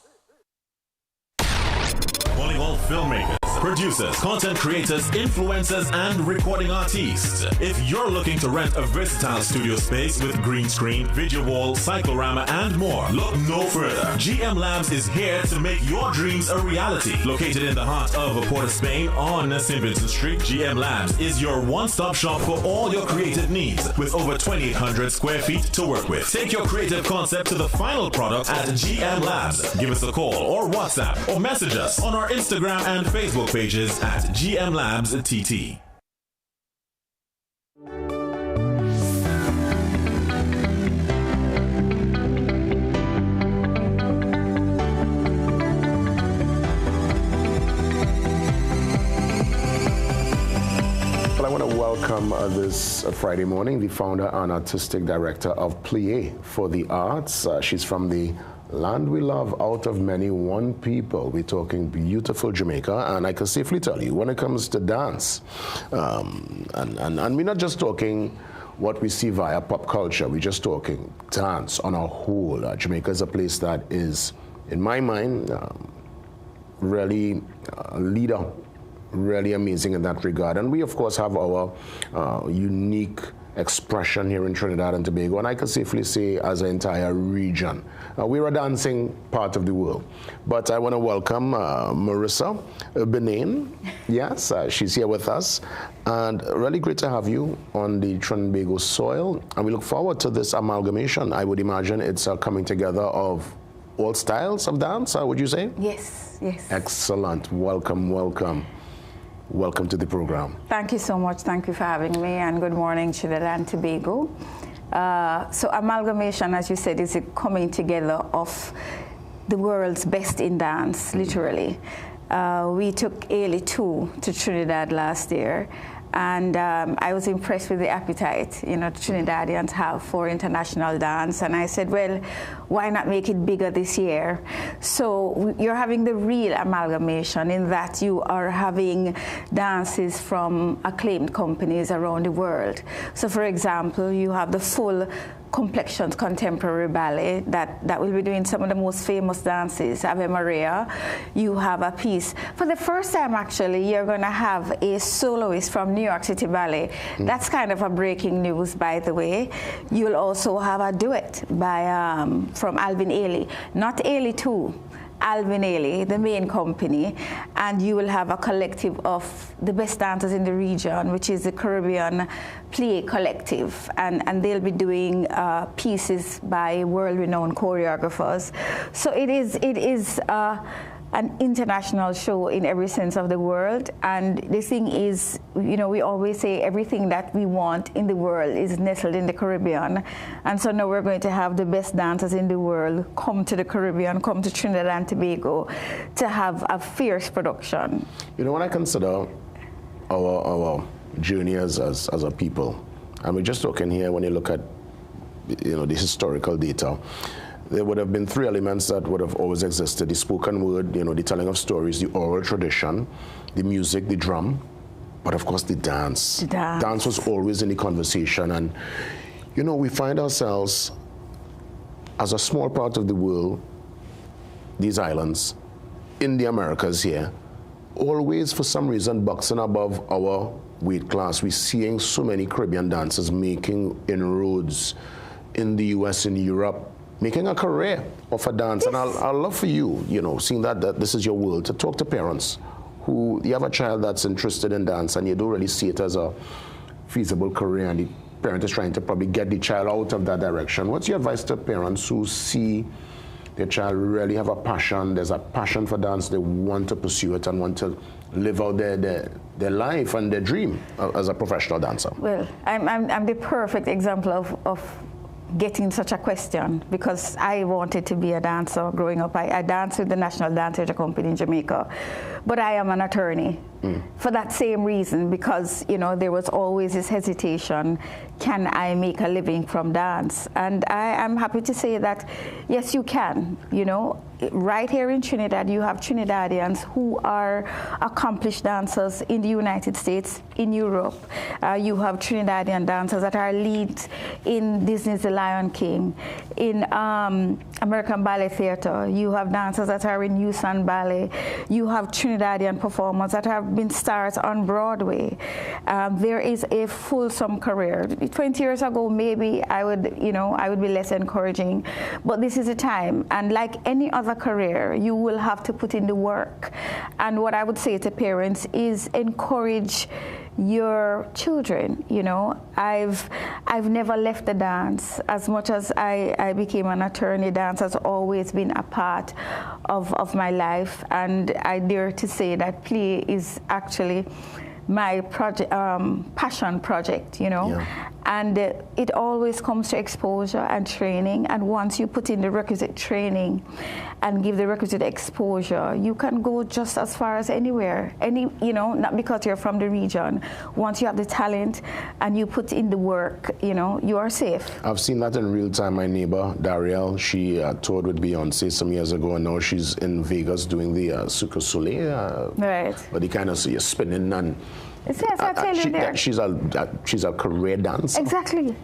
S19: Volleyball filmmakers, producers, content creators, influencers, and recording artists. If you're looking to rent a versatile studio space with green screen, video wall, cyclorama, and more, look no further. GM Labs is here to make your dreams a reality. Located in the heart of Port of Spain on St. Vincent Street, GM Labs is your one-stop shop for all your creative needs with over 2,800 square feet to work with. Take your creative concept to the final product at GM Labs. Give us a call or WhatsApp or message us on our Instagram and Facebook pages at GM Labs TT.
S5: Well, I want to welcome this Friday morning the founder and artistic director of Plie for the Arts. She's from the land we love, out of many, one people. We're talking beautiful Jamaica, and I can safely tell you, when it comes to dance, and we're not just talking what we see via pop culture, we're just talking dance on a whole. Jamaica is a place that is, in my mind, really a leader, really amazing in that regard. And we, of course, have our unique expression here in Trinidad and Tobago, and I can safely say as an entire region. We're a dancing part of the world. But I want to welcome Marissa Benin. Yes, she's here with us. And really great to have you on the Trinidad and Tobago soil. And we look forward to this amalgamation. I would imagine it's a coming together of all styles of dance, would you say?
S20: Yes, yes.
S5: Excellent. Welcome, welcome. Welcome to the program.
S20: Thank you so much. Thank you for having me, and good morning, Trinidad and Tobago. So amalgamation, as you said, is a coming together of the world's best in dance, literally. We took Ailey 2 to Trinidad last year, and I was impressed with the appetite, you know, Trinidadians have for international dance. And I said, well, why not make it bigger this year? So you're having the real amalgamation in that you are having dances from acclaimed companies around the world. So for example, you have the full Complexions Contemporary Ballet that will be doing some of the most famous dances, Ave Maria. You have a piece. For the first time, actually, you're going to have a soloist from New York City Ballet. That's kind of a breaking news, by the way. You'll also have a duet by from Alvin Ailey. Not Ailey 2. Alvin Ailey, the main company, and you will have a collective of the best dancers in the region, which is the Caribbean Play Collective, and they'll be doing pieces by world-renowned choreographers. So it is an international show in every sense of the word. And the thing is, you know, we always say everything that we want in the world is nestled in the Caribbean. And so now we're going to have the best dancers in the world come to the Caribbean, come to Trinidad and Tobago to have a fierce production. You know, when I consider our journey as a people, and we're just talking here, when you look at, you know, the historical data, there would have been three elements that would have always existed: the spoken word, you know, the telling of stories, the oral tradition, the music, the drum, but of course the dance. Dance was always in the conversation. And, you know, we find ourselves as a small part of the world, these islands, in the Americas here, always for some reason boxing above our weight class. We're seeing so many Caribbean dancers making inroads in the US, in Europe, making a career of a dance. Yes. And I'd love for you, you know, seeing that this is your world, to talk to parents who, you have a child that's interested in dance and you don't really see it as a feasible career, and the parent is trying to probably get the child out of that direction. What's your advice to parents who see their child really have a passion, there's a passion for dance, they want to pursue it and want to live out their life and their dream as a professional dancer? Well, I'm the perfect example of getting such a question, because I wanted to be a dancer growing up. I danced with the National Dance Theatre Company in Jamaica, but I am an attorney for that same reason, because, you know, there was always this hesitation, can I make a living from dance? And I'm happy to say that, yes, you can. You know, right here in Trinidad, you have Trinidadians who are accomplished dancers in the United States, in Europe. You have Trinidadian dancers that are leads in Disney's The Lion King, in American Ballet Theatre. You have dancers that are in Houston Ballet. You have Trinidadian performers that have been stars on Broadway. There is a fulsome career. 20 years ago, maybe I would be less encouraging, but this is a time, and like any other career, you will have to put in the work. And what I would say to parents is encourage your children. You know, I've never left the dance. As much as I became an attorney, dance has always been a part of my life, and I dare to say that play is actually my passion project, you know. Yeah. And it always comes to exposure and training, and once you put in the requisite training and give the requisite exposure, you can go just as far as anywhere. Not because you're from the region. Once you have the talent and you put in the work, you are safe.
S5: I've seen that in real time. My neighbor, Darielle, she toured with Beyonce some years ago, and now she's in Vegas doing the Cirque du Soleil.
S20: Right.
S5: But you kind of see her spinning, and
S20: yes, I tell you there.
S5: She's a career dancer.
S20: Exactly.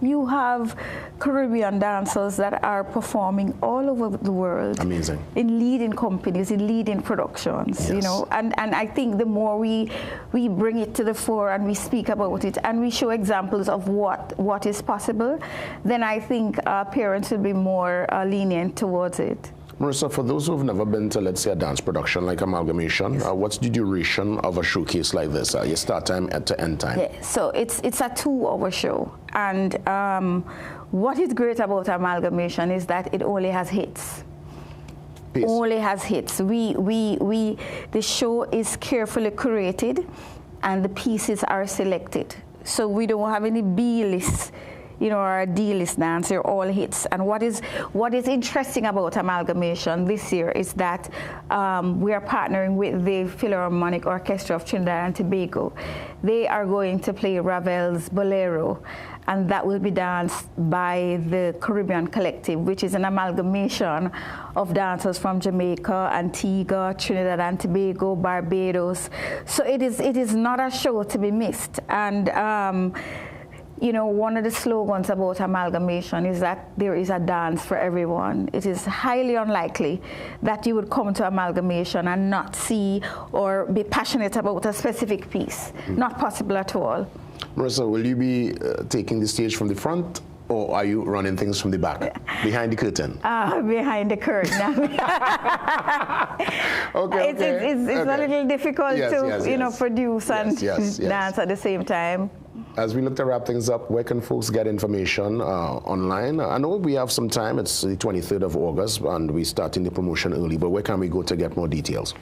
S20: You have Caribbean dancers that are performing all over the world.
S5: Amazing.
S20: In leading companies, in leading productions,
S5: yes.
S20: And I think the more we bring it to the fore and we speak about it and we show examples of what is possible, then I think parents will be more lenient towards it.
S5: Marissa, for those who have never been to, let's say, a dance production like Amalgamation, yes. What's the duration of a showcase like this? Your start time to end time?
S20: Yeah, so it's a 2-hour show. And what is great about Amalgamation is that it only has hits.
S5: Peace.
S20: Only has hits. The show is carefully curated and the pieces are selected. So we don't have any B-lists. Or a D-list dance, they're all hits. And what is interesting about Amalgamation this year is that we are partnering with the Philharmonic Orchestra of Trinidad and Tobago. They are going to play Ravel's Bolero, and that will be danced by the Caribbean Collective, which is an amalgamation of dancers from Jamaica, Antigua, Trinidad and Tobago, Barbados. So it is not a show to be missed. And one of the slogans about Amalgamation is that there is a dance for everyone. It is highly unlikely that you would come to Amalgamation and not see or be passionate about a specific piece. Not possible at all.
S5: Marissa, will you be taking the stage from the front, or are you running things from the back, behind the curtain?
S20: Behind the curtain.
S5: Okay.
S20: It's a little difficult to produce and dance at the same time.
S5: As we look to wrap things up, where can folks get information online? I know we have some time. It's the 23rd of August, and we're starting the promotion early, but where can we go to get more details?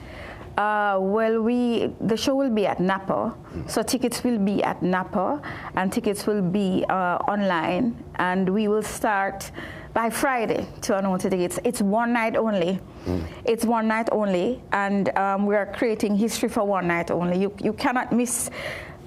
S20: The show will be at Napa, so tickets will be at Napa, and tickets will be online, and we will start by Friday to announce the tickets. It's one night only. It's one night only, and we are creating history for one night only. You cannot miss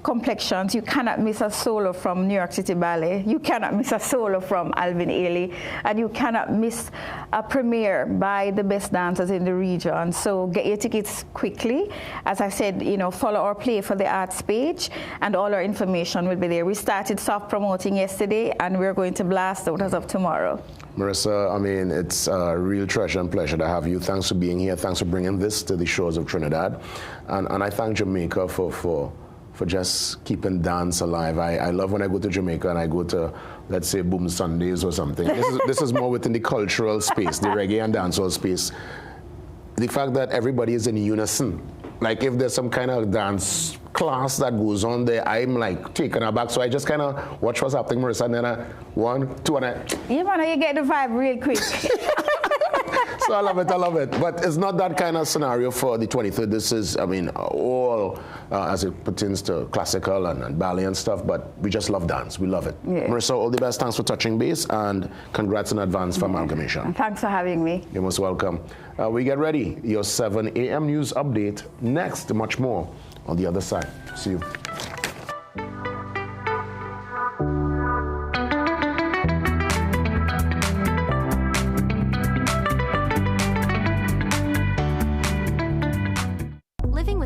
S20: complexions. You cannot miss a solo from New York City Ballet. You cannot miss a solo from Alvin Ailey. And you cannot miss a premiere by the best dancers in the region. So get your tickets quickly. As I said, follow our Play for the Arts page, and all our information will be there. We started soft promoting yesterday, and we're going to blast out as of tomorrow.
S5: Marissa, it's a real treasure and pleasure to have you. Thanks for being here. Thanks for bringing this to the shores of Trinidad. And I thank Jamaica for just keeping dance alive. I love when I go to Jamaica and I go to, let's say, Boom Sundays or something. This is more within the cultural space, the reggae and dancehall space. The fact that everybody is in unison. Like if there's some kind of dance class that goes on there, I'm like taken aback. So I just kind of watch what's happening, Marissa, and then 1, 2, and
S20: you get the vibe real quick.
S5: So I love it. But it's not that kind of scenario for the 23rd. This is, all as it pertains to classical and ballet and stuff, but we just love dance. We love it. Yeah. Marissa, all the best. Thanks for touching base, and congrats in advance for Amalgamation.
S20: Thanks for having me.
S5: You're most welcome. We get ready. Your 7 a.m. news update next. Much more on the other side. See you.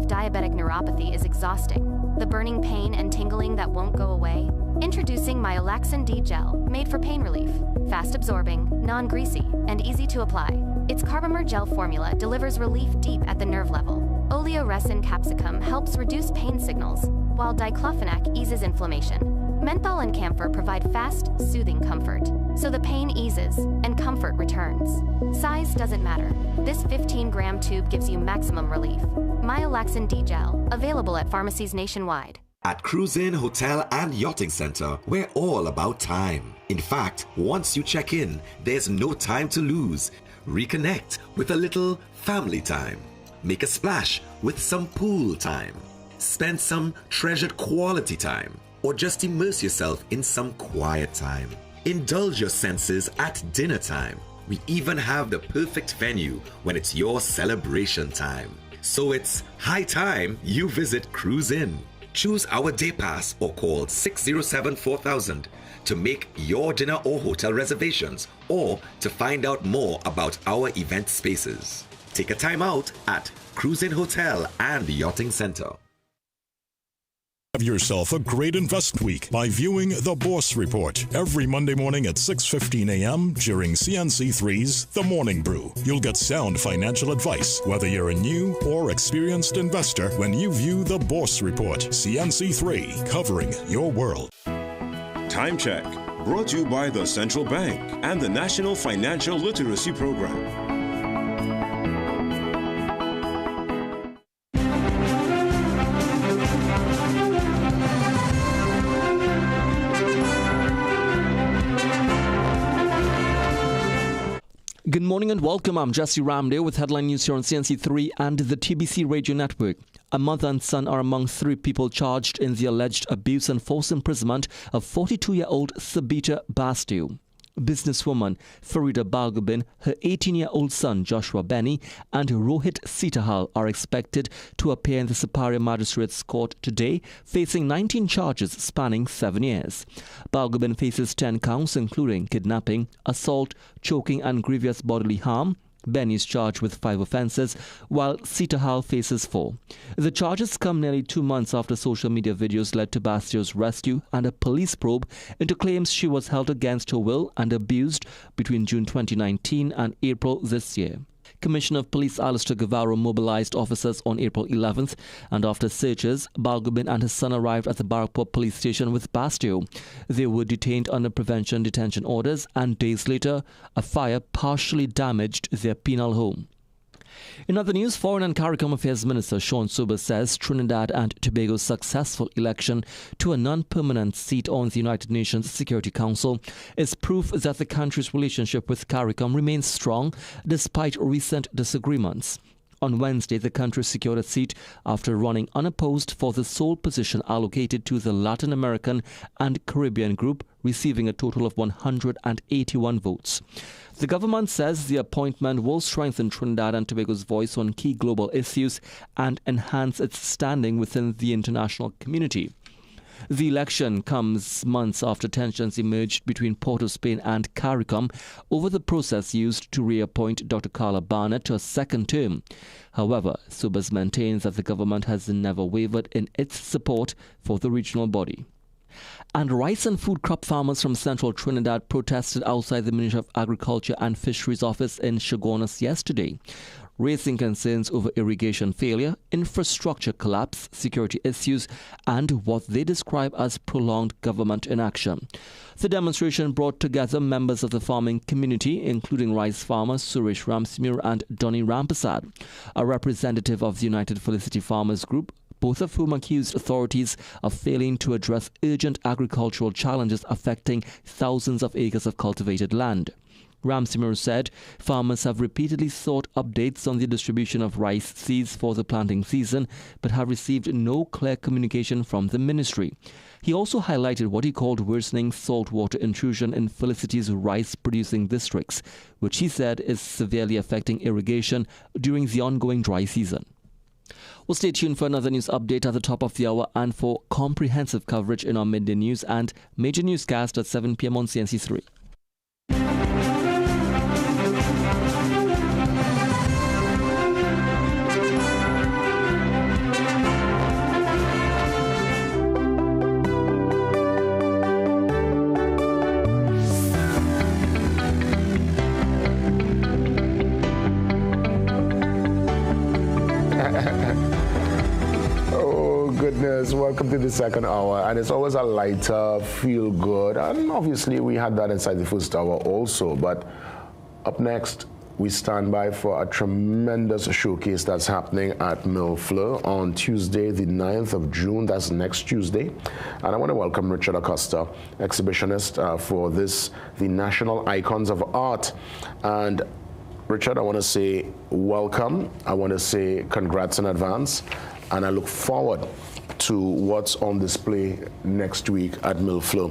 S6: Diabetic neuropathy is exhausting. The burning pain and tingling that won't go away? Introducing Myolaxin D Gel, made for pain relief. Fast absorbing, non-greasy, and easy to apply. Its Carbomer gel formula delivers relief deep at the nerve level. Oleoresin capsicum helps reduce pain signals, while diclofenac eases inflammation. Menthol and camphor provide fast, soothing comfort, so the pain eases and comfort returns. Size doesn't matter. This 15-gram tube gives you maximum relief. Myolaxin D Gel, available at pharmacies nationwide.
S21: At Cruise Inn Hotel and Yachting Center, we're all about time. In fact, once you check in, there's no time to lose. Reconnect with a little family time. Make a splash with some pool time. Spend some treasured quality time. Or just immerse yourself in some quiet time. Indulge your senses at dinner time. We even have the perfect venue when it's your celebration time. So it's high time you visit Cruise In. Choose our day pass or call 607-4000 to make your dinner or hotel reservations or to find out more about our event spaces. Take a time out at Cruise In Hotel and Yachting Center.
S10: Have yourself a great investment week by viewing The Bourse Report every Monday morning at 6:15 a.m. during CNC3's The Morning Brew. You'll get sound financial advice, whether you're a new or experienced investor, when you view The Bourse Report. CNC3, covering your world.
S7: Time check, brought to you by the Central Bank and the National Financial Literacy Program.
S1: Good morning and welcome. I'm Jesse Ramdale with headline news here on CNC3 and the TBC Radio Network. A mother and son are among 3 people charged in the alleged abuse and forced imprisonment of 42-year-old Sabita Bastio. Businesswoman Farida Balgobin, her 18-year-old son Joshua Benny, and Rohit Sitahal are expected to appear in the Superior Magistrates Court today, facing 19 charges spanning 7 years. Balgobin faces 10 counts, including kidnapping, assault, choking, and grievous bodily harm. Benny is charged with 5 offences, while Sitahal faces 4. The charges come nearly 2 months after social media videos led to Bastio's rescue and a police probe into claims she was held against her will and abused between June 2019 and April this year. Commissioner of Police Alistair Guevara mobilized officers on April 11th, and after searches, Balgobin and his son arrived at the Barkpur police station with Bastio. They were detained under prevention detention orders, and days later, a fire partially damaged their penal home. In other news, Foreign and CARICOM Affairs Minister Sean Sober says Trinidad and Tobago's successful election to a non-permanent seat on the United Nations Security Council is proof that the country's relationship with CARICOM remains strong despite recent disagreements. On Wednesday, the country secured a seat after running unopposed for the sole position allocated to the Latin American and Caribbean group, receiving a total of 181 votes. The government says the appointment will strengthen Trinidad and Tobago's voice on key global issues and enhance its standing within the international community. The election comes months after tensions emerged between Port of Spain and CARICOM over the process used to reappoint Dr. Carla Barnett to a second term. However, Sobers maintains that the government has never wavered in its support for the regional body. And rice and food crop farmers from central Trinidad protested outside the Ministry of Agriculture and Fisheries office in Chaguanas yesterday, raising concerns over irrigation failure, infrastructure collapse, security issues, and what they describe as prolonged government inaction. The demonstration brought together members of the farming community, including rice farmers Suresh Ramsimur and Donny Rampasad, a representative of the United Felicity Farmers Group, both of whom accused authorities of failing to address urgent agricultural challenges affecting thousands of acres of cultivated land. Ramsimur said farmers have repeatedly sought updates on the distribution of rice seeds for the planting season, but have received no clear communication from the ministry. He also highlighted what he called worsening saltwater intrusion in Felicity's rice-producing districts, which he said is severely affecting irrigation during the ongoing dry season. Well, stay tuned for another news update at the top of the hour and for comprehensive coverage in our midday news and major newscast at 7 p.m. on CNC3.
S5: Welcome to the second hour, and it's always a lighter, feel good, and obviously we had that inside the first hour also. But up next, we stand by for a tremendous showcase that's happening at Millfleur on Tuesday, the 9th of June. That's next Tuesday. And I want to welcome Richard Acosta, exhibitionist for this, the National Icons of Art. And Richard, I want to say welcome. I want to say congrats in advance, and I look forward to what's on display next week at Millfleur.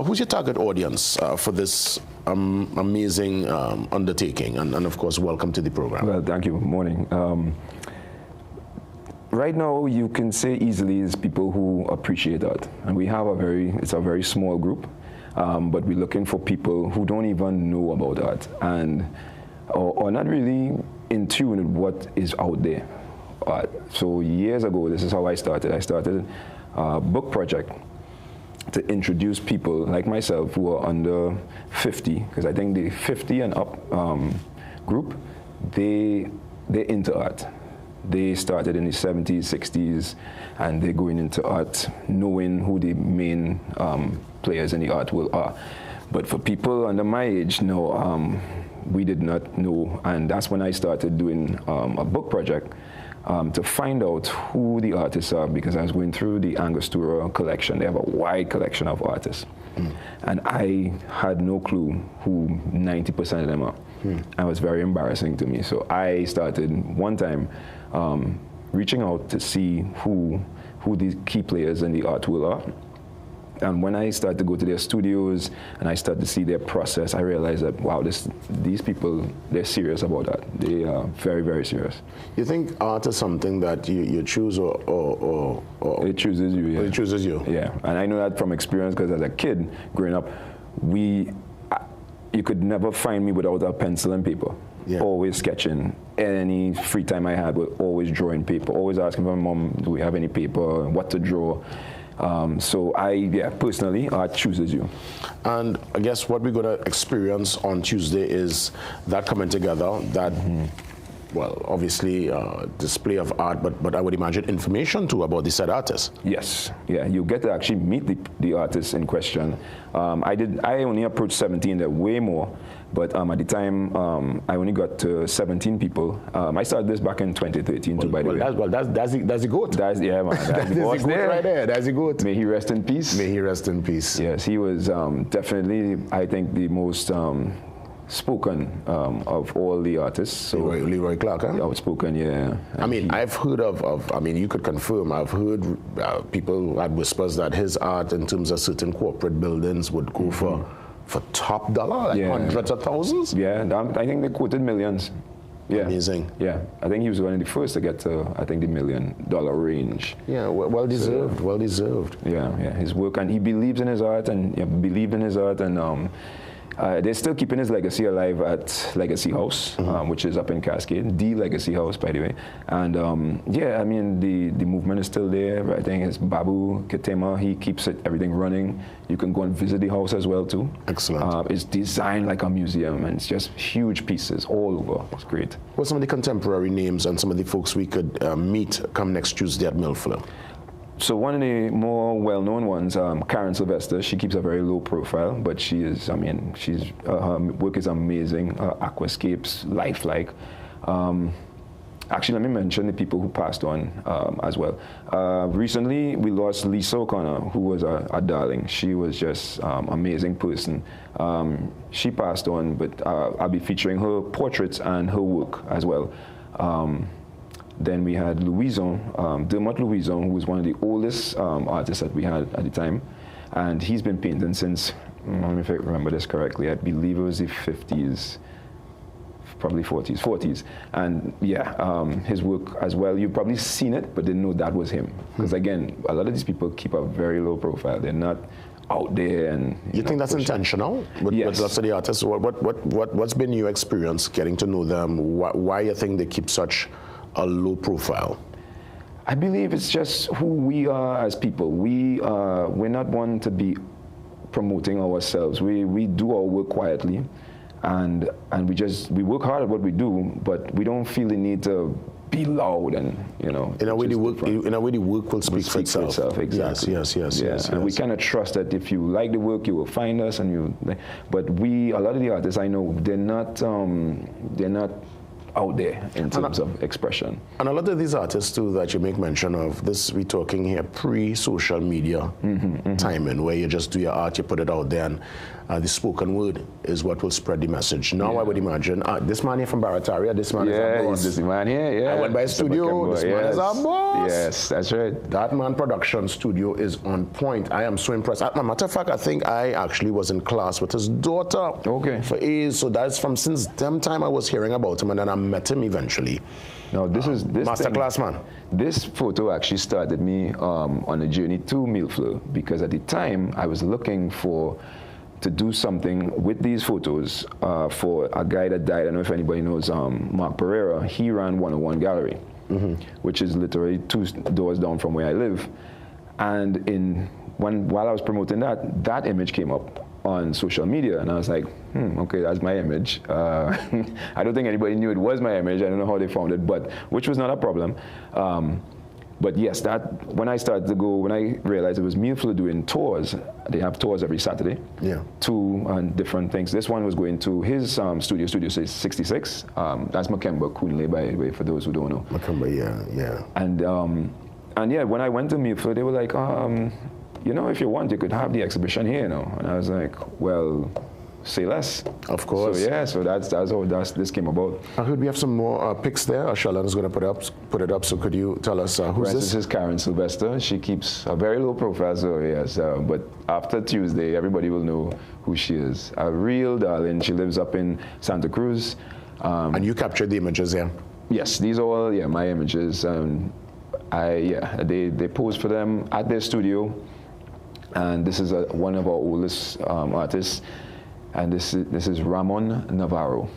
S5: Who's your target audience for this amazing undertaking, and of course, welcome to the program.
S2: Well, thank you. Morning. Right now, you can say easily is people who appreciate art, and we have it's a very small group, but we're looking for people who don't even know about art and or not really in tune with what is out there. So years ago, this is how I started. I started a book project to introduce people like myself who are under 50, because I think the 50 and up group, they're into art. They started in the 70s, 60s, and they're going into art knowing who the main players in the art world are. But for people under my age, no, we did not know, and that's when I started doing a book project to find out who the artists are, because I was going through the Angostura collection. They have a wide collection of artists. And I had no clue who 90% of them are. And it was very embarrassing to me. So I started one time reaching out to see who the key players in the art world are. And when I started to go to their studios and I started to see their process, I realized that, wow, these people, they're serious about that. They are very, very serious.
S5: You think art is something that you choose or
S2: it chooses you, yeah.
S5: It chooses you?
S2: Yeah, and I know that from experience, because as a kid growing up, you could never find me without a pencil and paper. Yeah. Always sketching. Any free time I had, was always drawing paper. Always asking my mom, do we have any paper, what to draw. So personally, art chooses you.
S5: And I guess what we're going to experience on Tuesday is that coming together, that, well, obviously display of art, but I would imagine information too about the said artists.
S2: Yes, yeah, you get to actually meet the artists in question. I only approached 17, there were way more. But at the time, I only got to 17 people. I started this back in 2013, by the way.
S5: That's the goat.
S2: Yeah, man.
S5: That's the goat right there. That's the goat.
S2: May he rest in peace.
S5: May he rest in peace.
S2: Yes, he was definitely, I think, the most spoken of all the artists. So
S5: Leroy Clark, huh?
S2: Outspoken, yeah.
S5: I mean, I've heard I mean, you could confirm, I've heard people had whispers that his art in terms of certain corporate buildings would go for top dollar, like hundreds of thousands?
S2: Yeah, I think they quoted millions. Yeah.
S5: Amazing.
S2: Yeah, I think he was one of the first to get to, I think, the $1 million range.
S5: Yeah, well deserved, well deserved.
S2: Yeah, his work, and he believes in his art, and believed in his art, and they're still keeping his legacy alive at Legacy House, which is up in Cascade, the Legacy House, by the way. And I mean, the movement is still there. I think it's Babu Ketema, he keeps everything running. You can go and visit the house as well, too.
S5: Excellent.
S2: It's designed like a museum, and it's just huge pieces all over. It's great.
S5: What's some of the contemporary names and some of the folks we could meet come next Tuesday at Millfleur?
S2: So one of the more well-known ones, Karen Sylvester, she keeps a very low profile, but she is, I mean, her work is amazing, aquascapes, lifelike. Actually, let me mention the people who passed on as well. Recently, we lost Lisa O'Connor, who was a darling. She was just amazing person. She passed on, but I'll be featuring her portraits and her work as well. Then we had Louison, Dermot Louison, who was one of the oldest artists that we had at the time. And he's been painting since, let me remember this correctly, I believe it was the 50s, probably 40s. And his work as well, you've probably seen it, but didn't know that was him. Because again, a lot of these people keep a very low profile. They're not out there. And
S5: you think that's intentional with lots of the artists? What's been your experience getting to know them? Why you think they keep such a low profile?
S2: I believe it's just who we are as people. We're not one to be promoting ourselves. We do our work quietly, and we work hard at what we do, but we don't feel the need to be loud and in a way the
S5: work will speak for itself.
S2: Exactly.
S5: Yes.
S2: And we kind of trust that if you like the work, you will find us, but a lot of the artists I know, they're not out there in terms of expression.
S5: And a lot of these artists too that you make mention of, this we're talking here pre-social media timing, where you just do your art, you put it out there, and the spoken word is what will spread the message. Now I would imagine, this man here from Barataria, this man is our boss.
S2: This man here, yeah.
S5: I went by his studio, this man is our boss.
S2: Yes, that's right.
S5: That man production studio is on point. I am so impressed. As a matter of fact, I think I actually was in class with his daughter for A's. So that's from since them time I was hearing about him, and then I met him eventually.
S2: Now this is this
S5: masterclass man.
S2: This photo actually started me on a journey to Milfleur, because at the time I was looking to do something with these photos for a guy that died. I don't know if anybody knows Mark Pereira. He ran 101 Gallery, which is literally 2 doors down from where I live. And while I was promoting that image came up on social media, and I was like, okay, that's my image. I don't think anybody knew it was my image. I don't know how they found it, but which was not a problem. But yes, when I realized it was Milfleur doing tours, they have tours every Saturday, to different things. This one was going to his Studio 66. That's Makemba Kunle, by the way, for those who don't know.
S5: Makemba, yeah.
S2: And yeah, when I went to Milfleur, they were like, you know, if you want, you could have the exhibition here, you know. And I was like, well, say less.
S5: Of course.
S2: So yeah, so that's how this came about.
S5: I heard we have some more pics there. Charlene is going to put it up. So could you tell us who's this?
S2: This is Karen Sylvester. She keeps a very low profile, so yes. But after Tuesday, everybody will know who she is. A real darling. She lives up in Santa Cruz.
S5: And you captured the images, yeah?
S2: Yes, these are all my images. They posed for them at their studio. And this is one of our oldest artists. And this is Ramon Navarro.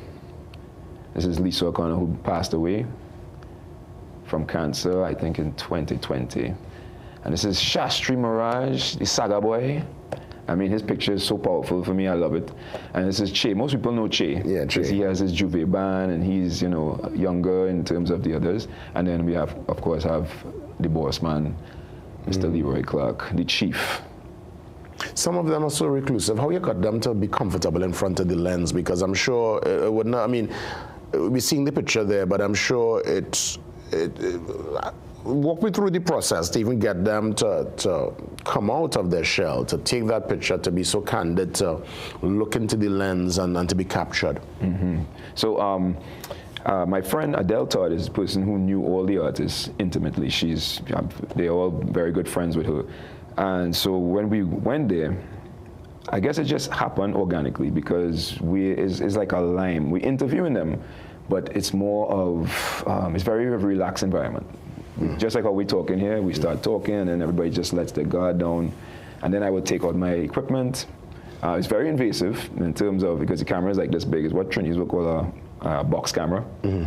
S2: This is Lisa O'Connor, who passed away from cancer, I think, in 2020. And this is Shastri Mirage, the Saga Boy. I mean, his picture is so powerful for me. I love it. And this is Che. Most people know Che.
S5: Yeah, Che.
S2: He has his Juve band, and he's, you know, younger in terms of the others. And then we have, of course, the boss man, Mr. Leroy Clark, the chief.
S5: Some of them are so reclusive. How you got them to be comfortable in front of the lens? Because I'm sure it would not, I mean, we're seeing the picture there, but I'm sure walk me through the process to even get them to come out of their shell, to take that picture, to be so candid, to look into the lens and to be captured.
S2: So my friend Adele Todd is the person who knew all the artists intimately. They're all very good friends with her. And so when we went there, I guess it just happened organically, because it's like a lime. We're interviewing them, but it's more of, it's very relaxed environment. Just like how we're talking here, we start talking and then everybody just lets their guard down. And then I would take out my equipment. It's very invasive in terms of, because the camera is like this big, it's what Trinis would call a box camera. And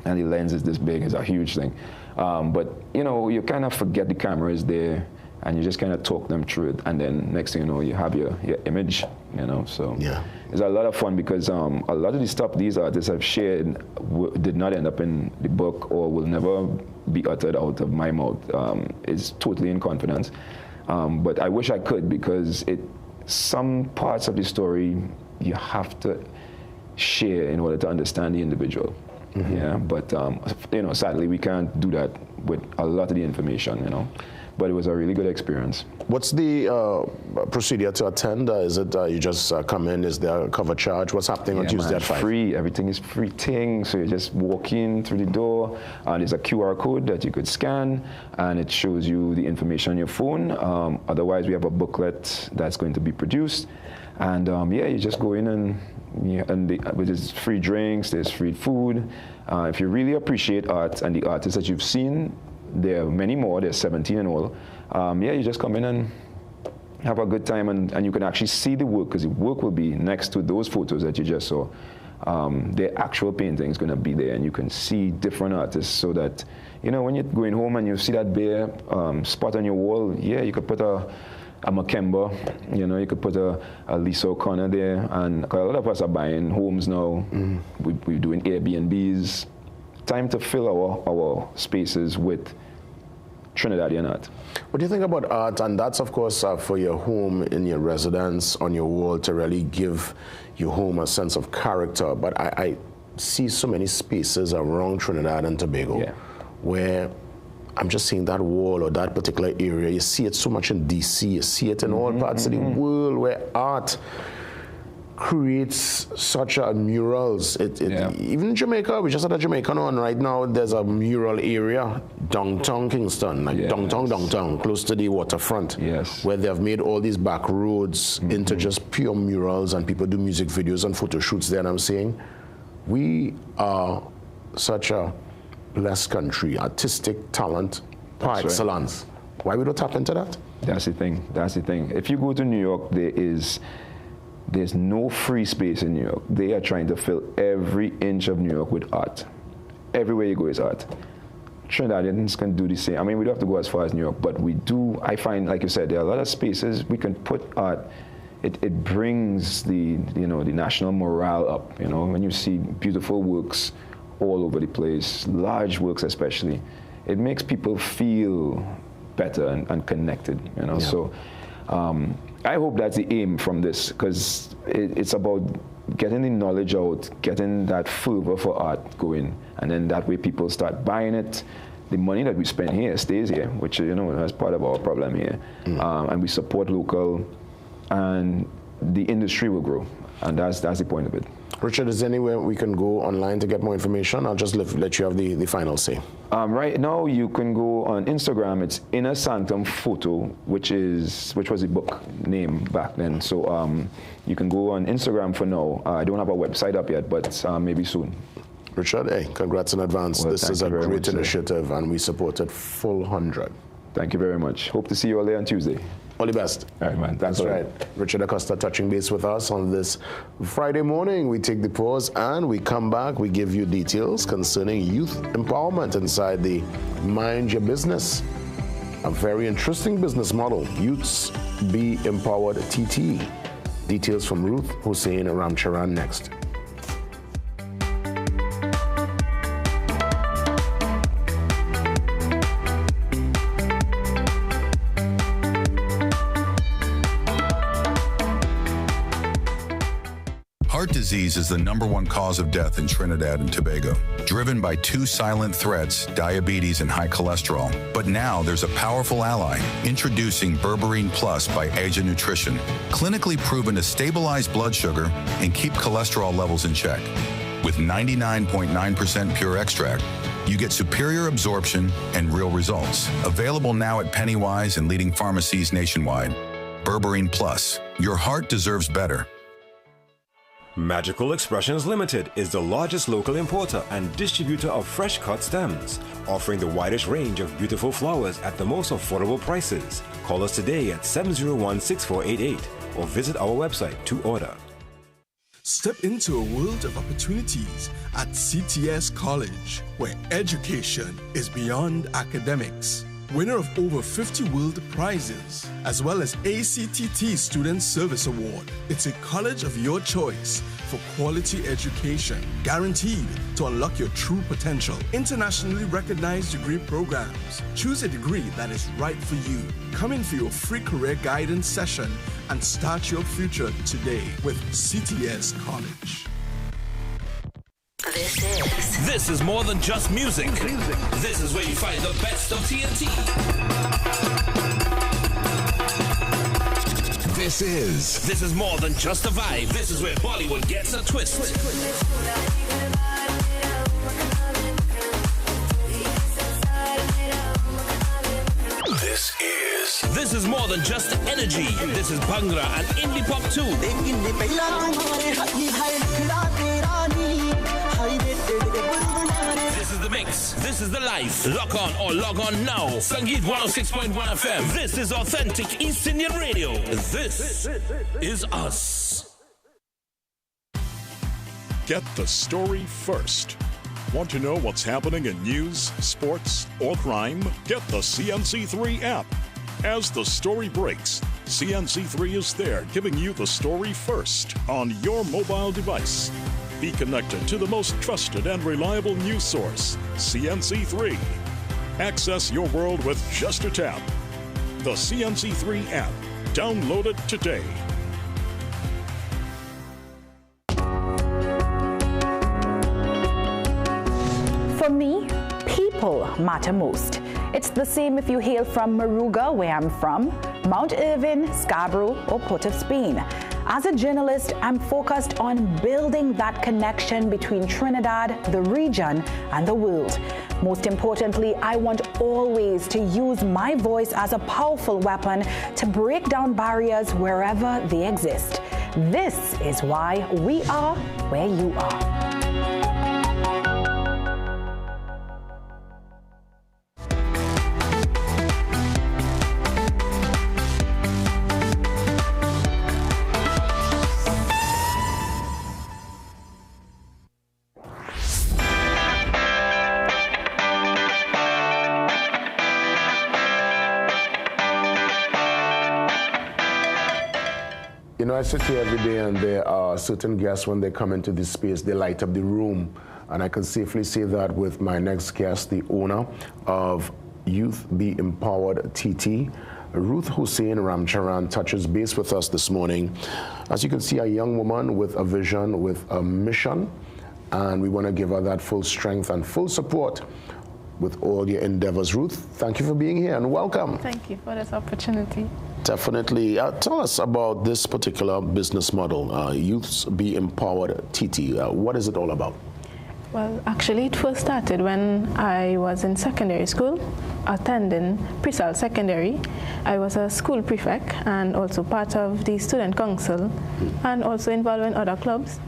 S2: the lens is this big, it's a huge thing. But you know, you kind of forget the camera is there, and you just kind of talk them through it, and then next thing you know, you have your image, you know. So it's a lot of fun, because a lot of the stuff these artists have shared did not end up in the book, or will never be uttered out of my mouth. It's totally in confidence. But I wish I could, because some parts of the story you have to share in order to understand the individual. Yeah, but you know, sadly we can't do that with a lot of the information, you know. But it was a really good experience.
S5: What's the procedure to attend? Is it you just come in? Is there a cover charge? What's happening on Tuesday at 5?
S2: Free. Everything is free thing. So you just walk in through the door, and there's a QR code that you could scan, and it shows you the information on your phone. Otherwise, we have a booklet that's going to be produced. And you just go in and there's free drinks, there's free food. If you really appreciate art and the artists that you've seen, there are many more, there's 17 in all. You just come in and have a good time, and you can actually see the work, because the work will be next to those photos that you just saw. Their actual painting is going to be there, and you can see different artists, so that, you know, when you're going home and you see that bare spot on your wall, you could put a Makemba, you know, you could put a Lisa O'Connor there, and a lot of us are buying homes now. We're doing Airbnbs. Time to fill our spaces with Trinidadian art.
S5: What do you think about art? And that's, of course, for your home, in your residence, on your wall, to really give your home a sense of character. But see so many spaces around Trinidad and Tobago where I'm just seeing that wall or that particular area. You see it so much in DC, you see it in all parts of the world where art creates such murals. Even Jamaica, we just had a Jamaican one right now. There's a mural area downtown Kingston, like downtown, close to the waterfront, where they have made all these back roads into just pure murals, and people do music videos and photo shoots there. And I'm saying, we are such a blessed country, artistic talent par excellence. Why we don't tap into that?
S2: That's the thing. That's the thing. If you go to New York, there's no free space in New York. They are trying to fill every inch of New York with art. Everywhere you go is art. Trinidadians can do the same. I mean, we don't have to go as far as New York, but we do. I find, like you said, there are a lot of spaces we can put art. It brings the national morale up. You know, when you see beautiful works all over the place, large works especially, it makes people feel better and connected. You know, so. I hope that's the aim from this, because it's about getting the knowledge out, getting that fervor for art going, and then that way people start buying it. The money that we spend here stays here, which, you know, that's part of our problem here. And we support local, and the industry will grow, and that's the point of it.
S5: Richard, is there anywhere we can go online to get more information? I'll just let you have the final say.
S2: Right now, you can go on Instagram. It's Inner Sanctum Photo, which was the book name back then. So you can go on Instagram for now. I don't have a website up yet, but maybe soon.
S5: Richard, hey, congrats in advance.
S2: Well,
S5: this is a great initiative, and we support it full 100.
S2: Thank you very much. Hope to see you all there on Tuesday.
S5: All the best.
S2: All right, man.
S5: That's right. Richard Acosta touching base with us on this Friday morning. We take the pause and we come back. We give you details concerning youth empowerment inside the Mind Your Business. A very interesting business model. Youths Be Empowered TT. Details from Ruth Hussein Ramcharan next.
S3: Heart disease is the #1 cause of death in Trinidad and Tobago, driven by 2 silent threats, diabetes and high cholesterol. But now there's a powerful ally, introducing Berberine Plus by Asia Nutrition, clinically proven to stabilize blood sugar and keep cholesterol levels in check. With 99.9% pure extract, you get superior absorption and real results. Available now at Pennywise and leading pharmacies nationwide. Berberine Plus, your heart deserves better.
S7: Magical Expressions Limited is the largest local importer and distributor of fresh cut stems, offering the widest range of beautiful flowers at the most affordable prices. Call us today at 701-6488 or visit our website to order.
S22: Step into a world of opportunities at CTS College, where education is beyond academics. Winner of over 50 world prizes, as well as ACTT Student Service Award. It's a college of your choice for quality education, guaranteed to unlock your true potential. Internationally recognized degree programs. Choose a degree that is right for you. Come in for your free career guidance session and start your future today with CTS College.
S13: This is more than just music. This is where you find the best of TNT. This is more than just a vibe. This is where Bollywood gets a twist. This is more than just energy. This is Bhangra and indie pop too. This is the mix. This is the life. Lock on or log on now. Sangeet 106.1 FM. This is authentic East Indian radio. This is us.
S10: Get the story first. Want to know what's happening in news, sports, or crime? Get the CNC3 app. As the story breaks, CNC3 is there giving you the story first on your mobile device. Be connected to the most trusted and reliable news source, CNC3. Access your world with just a tap. The CNC3 app. Download it today.
S9: For me, people matter most. It's the same if you hail from Moruga, where I'm from, Mount Irvin, Scarborough, or Port of Spain. As a journalist, I'm focused on building that connection between Trinidad, the region, and the world. Most importantly, I want always to use my voice as a powerful weapon to break down barriers wherever they exist. This is why we are where you are.
S5: You know, I sit here every day and there are certain guests when they come into this space, they light up the room. And I can safely say that with my next guest, the owner of Youth Be Empowered TT, Ruth Hussein Ramcharan, touches base with us this morning. As you can see, a young woman with a vision, with a mission, and we want to give her that full strength and full support with all your endeavors. Ruth, thank you for being here and welcome.
S4: Thank you for this opportunity.
S5: Definitely. Tell us about this particular business model, Youth Be Empowered TT. What is it all about?
S4: Well, actually, it first started when I was in secondary school, attending Presal Secondary. I was a school prefect and also part of the student council and also involved in other clubs.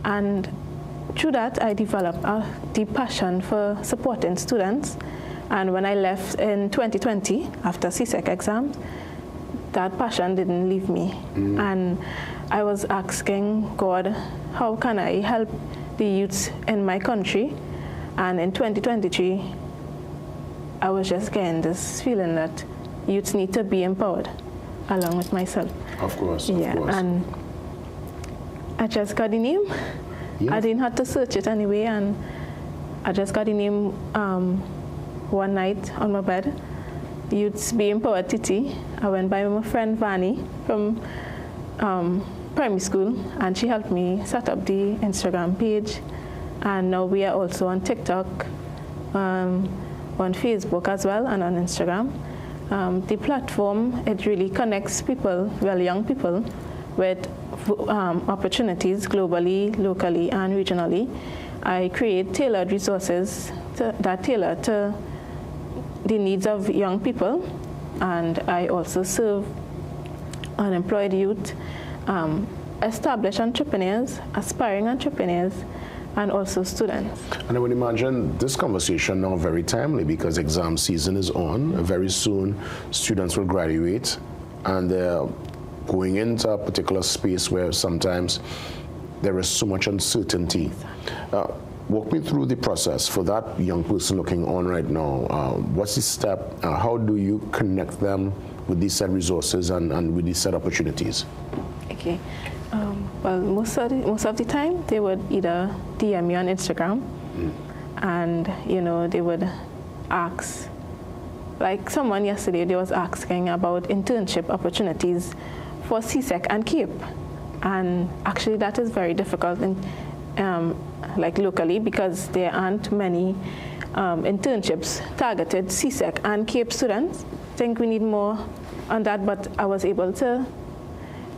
S4: And through that, I developed the passion for supporting students. And when I left in 2020, after CSEC exams, that passion didn't leave me. And I was asking God, how can I help the youths in my country? And in 2023, I was just getting this feeling that youths need to be empowered, along with myself.
S5: Of course,
S4: yeah,
S5: of course.
S4: And I just got the name. Yes. I didn't have to search it anyway, and I just got the name one night on my bed. Youths Be Empowered TT. I went by my friend Vani from primary school, and she helped me set up the Instagram page. And now we are also on TikTok, on Facebook as well, and on Instagram. The platform, it really connects people, well, young people, with opportunities globally, locally, and regionally. I create tailored resources that tailor to the needs of young people, and I also serve unemployed youth, established entrepreneurs, aspiring entrepreneurs, and also students.
S5: And I would imagine this conversation now very timely because exam season is on. Very soon students will graduate and they're going into a particular space where sometimes there is so much uncertainty. Walk me through the process for that young person looking on right now. What's the step? How do you connect them with these set resources and with these set opportunities?
S4: Okay. Well, most of the time, they would either DM me on Instagram, and they would ask. Like someone yesterday, they was asking about internship opportunities for CSEC and CAPE, and actually that is very difficult like locally because there aren't many internships targeted CSEC and CAPE students. I think we need more on that, but I was able to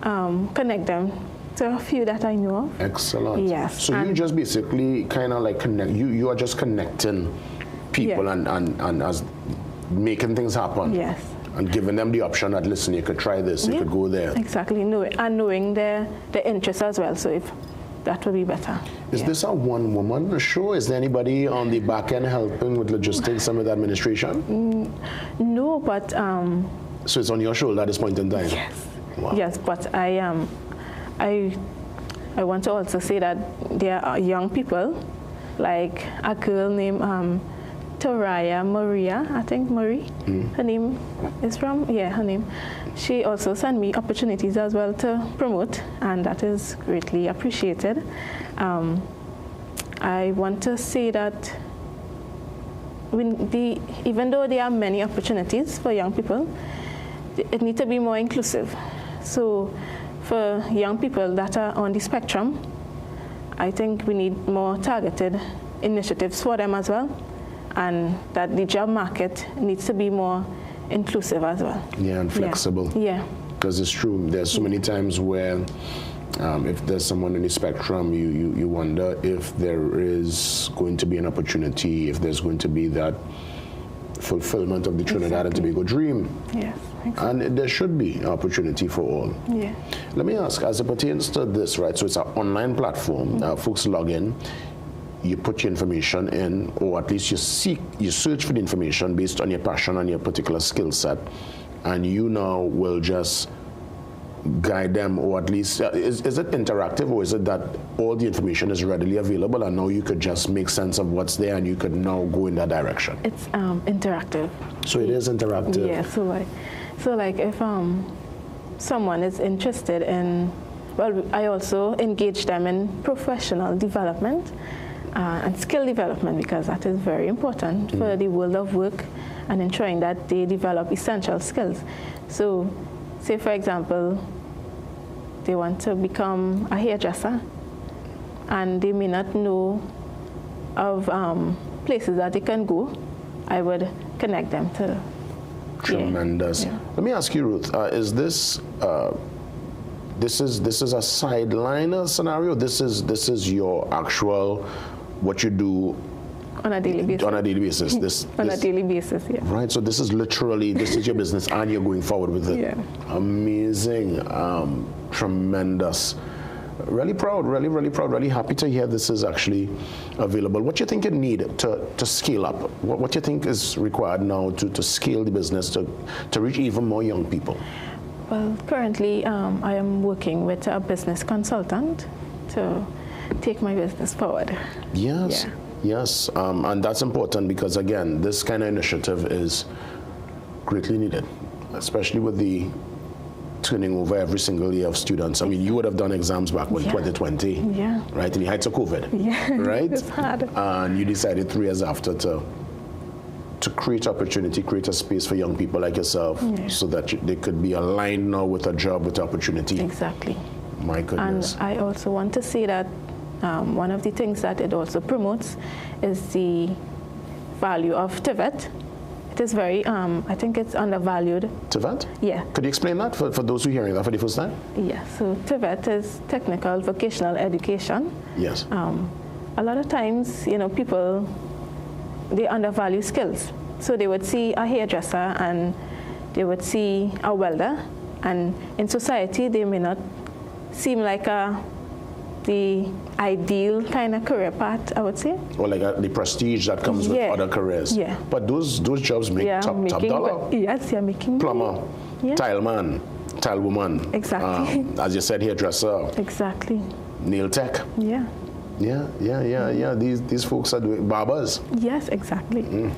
S4: connect them to a few that I know of.
S5: Excellent.
S4: Yes.
S5: So you just basically kind of like connect, you are just connecting people and as making things happen.
S4: Yes.
S5: And giving them the option that, listen, you could try this, you could go there.
S4: Exactly, and knowing their interests as well, so if that would be better.
S5: Is this a one-woman show? Is there anybody on the back end helping with logistics and with administration?
S4: No, but...
S5: So it's on your shoulder at this point in time?
S4: Yes.
S5: Wow.
S4: Yes, but I want to also say that there are young people, like a girl named Toraya Maria, I think Marie, her name is from, her name. She also sent me opportunities as well to promote, and that is greatly appreciated. I want to say that even though there are many opportunities for young people, it needs to be more inclusive. So for young people that are on the spectrum, I think we need more targeted initiatives for them as well, and that the job market needs to be more inclusive as well.
S5: Yeah, and flexible.
S4: Yeah.
S5: Because it's true, there's so many times where if there's someone in the spectrum, you wonder if there is going to be an opportunity, if there's going to be that fulfillment of the Trinidad and Tobago dream.
S4: Yes.
S5: And there should be opportunity for all.
S4: Yeah.
S5: Let me ask, as it pertains to this, right? So it's an online platform. Folks log in, you put your information in, or at least you search for the information based on your passion and your particular skill set, and you now will just guide them, or at least, is it interactive, or is it that all the information is readily available and now you could just make sense of what's there and you could now go in that direction?
S4: It's interactive.
S5: So it is interactive.
S4: Yeah, so like if someone is interested in, well, I also engage them in professional development and skill development, because that is very important for the world of work and ensuring that they develop essential skills. So say, for example, they want to become a hairdresser and they may not know of places that they can go. I would connect them to.
S5: Tremendous. Yeah. Let me ask you, Ruth, is this this is a sideline scenario? This is your actual what you do
S4: on a daily basis.
S5: On a daily basis.
S4: On a daily basis, yeah.
S5: Right. So this is literally this is your business, and you're going forward with it.
S4: Yeah.
S5: Amazing. Tremendous. Really proud. Really proud. Really happy to hear this is actually available. What do you think you need to scale up? What do you think is required now to scale the business to reach even more young people?
S4: Well, currently I am working with a business consultant to take my business forward.
S5: Yes. Yeah. Yes, and that's important because, again, this kind of initiative is greatly needed, especially with the turning over every single year of students. I mean, you would have done exams back in 2020, right, in the heights of COVID, right?
S4: It's hard.
S5: And you decided 3 years after to create opportunity, create a space for young people like yourself so that they could be aligned now with a job, with opportunity.
S4: Exactly.
S5: My goodness.
S4: And I also want to say that one of the things that it also promotes is the value of TVET. It is very, I think it's undervalued.
S5: TVET?
S4: Yeah.
S5: Could you explain that for those who are hearing that for the first time?
S4: Yeah, so TVET is Technical Vocational Education.
S5: Yes.
S4: A lot of times, people, they undervalue skills. So they would see a hairdresser and they would see a welder, and in society they may not seem like the ideal kind of career path, I would say.
S5: Or like the prestige that comes with other careers.
S4: Yeah.
S5: But those jobs make top dollar.
S4: Yes, you're making
S5: plumber, tile man, tile woman.
S4: Exactly.
S5: As you said, hairdresser.
S4: Exactly.
S5: Nail tech.
S4: Yeah.
S5: Yeah. These folks are doing barbers.
S4: Yes, exactly.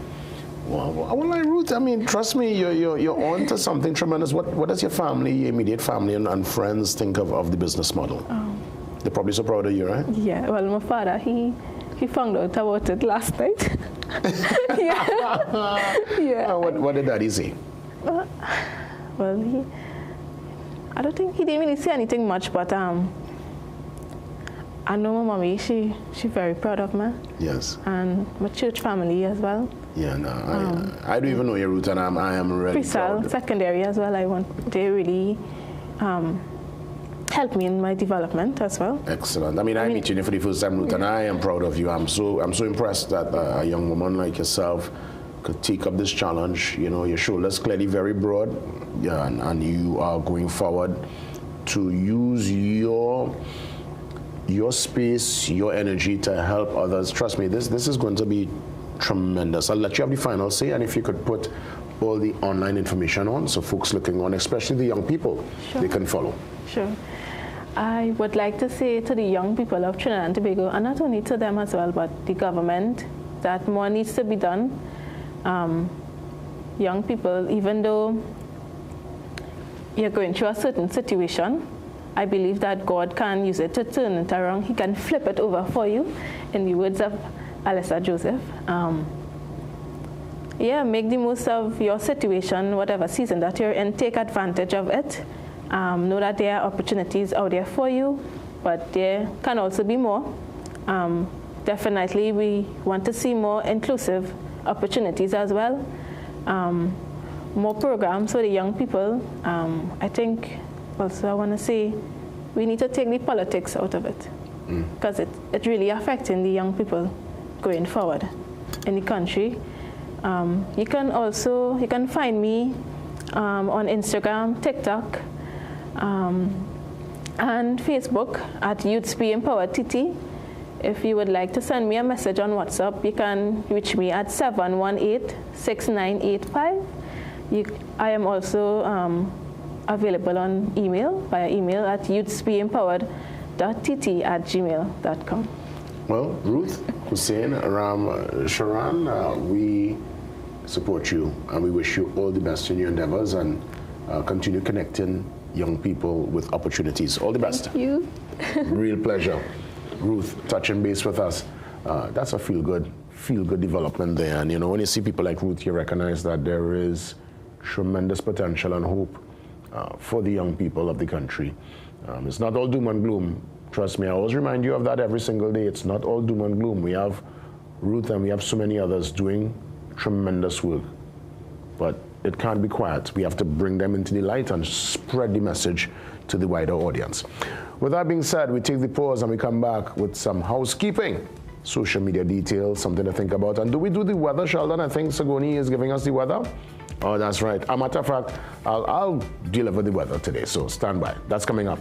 S5: Well, Ruth, I mean, trust me, you're on to something tremendous. What does your family, your immediate family and friends think of the business model? They're probably so proud of you, right?
S4: Yeah, well, my father, he found out about it last night. Yeah.
S5: What did Daddy say?
S4: Well, I don't think he didn't really say anything much, but I know my mommy, she very proud of me.
S5: Yes.
S4: And my church family as well.
S5: Yeah, no, I don't even know your route, and I am really proud.
S4: Secondary as well. They really helped me in my development as well.
S5: Excellent. I mean, I meet you for the first time, Ruth, and I am proud of you. I'm so impressed that a young woman like yourself could take up this challenge. Your shoulders clearly very broad, and you are going forward to use your space, your energy to help others. Trust me, this is going to be tremendous. I'll let you have the final say, and if you could put all the online information on so folks looking on, especially the young people, they can follow.
S4: Sure. I would like to say to the young people of Trinidad and Tobago, and not only to them as well, but the government, that more needs to be done. Young people, even though you're going through a certain situation, I believe that God can use it to turn it around. He can flip it over for you, in the words of Alyssa Joseph. Make the most of your situation, whatever season that you're in. Take advantage of it. Know that there are opportunities out there for you, but there can also be more. definitely we want to see more inclusive opportunities as well. More programs for the young people. I think also I want to say we need to take the politics out of it, because it's really affecting the young people going forward in the country. You can find me on Instagram, TikTok, and Facebook at Youths Be Empowered TT. If you would like to send me a message on WhatsApp, you can reach me at 718-6985. I am also available on email, via email at youthsbeempowered.tt@gmail.com.
S5: Well, Ruth, Hussein, Ram, Sharon, we support you and we wish you all the best in your endeavors and continue connecting young people with opportunities. All the best.
S4: Thank you.
S5: Real pleasure. Ruth, touching base with us. That's a feel-good development there. And, you know, when you see people like Ruth, you recognize that there is tremendous potential and hope for the young people of the country. It's not all doom and gloom. Trust me, I always remind you of that every single day. It's not all doom and gloom. We have Ruth and we have so many others doing tremendous work. But it can't be quiet. We have to bring them into the light and spread the message to the wider audience. With that being said, we take the pause and we come back with some housekeeping, social media details, something to think about. And do we do the weather, Sheldon? I think Sagoni is giving us the weather. Oh, that's right. As a matter of fact, I'll deliver the weather today, so stand by. That's coming up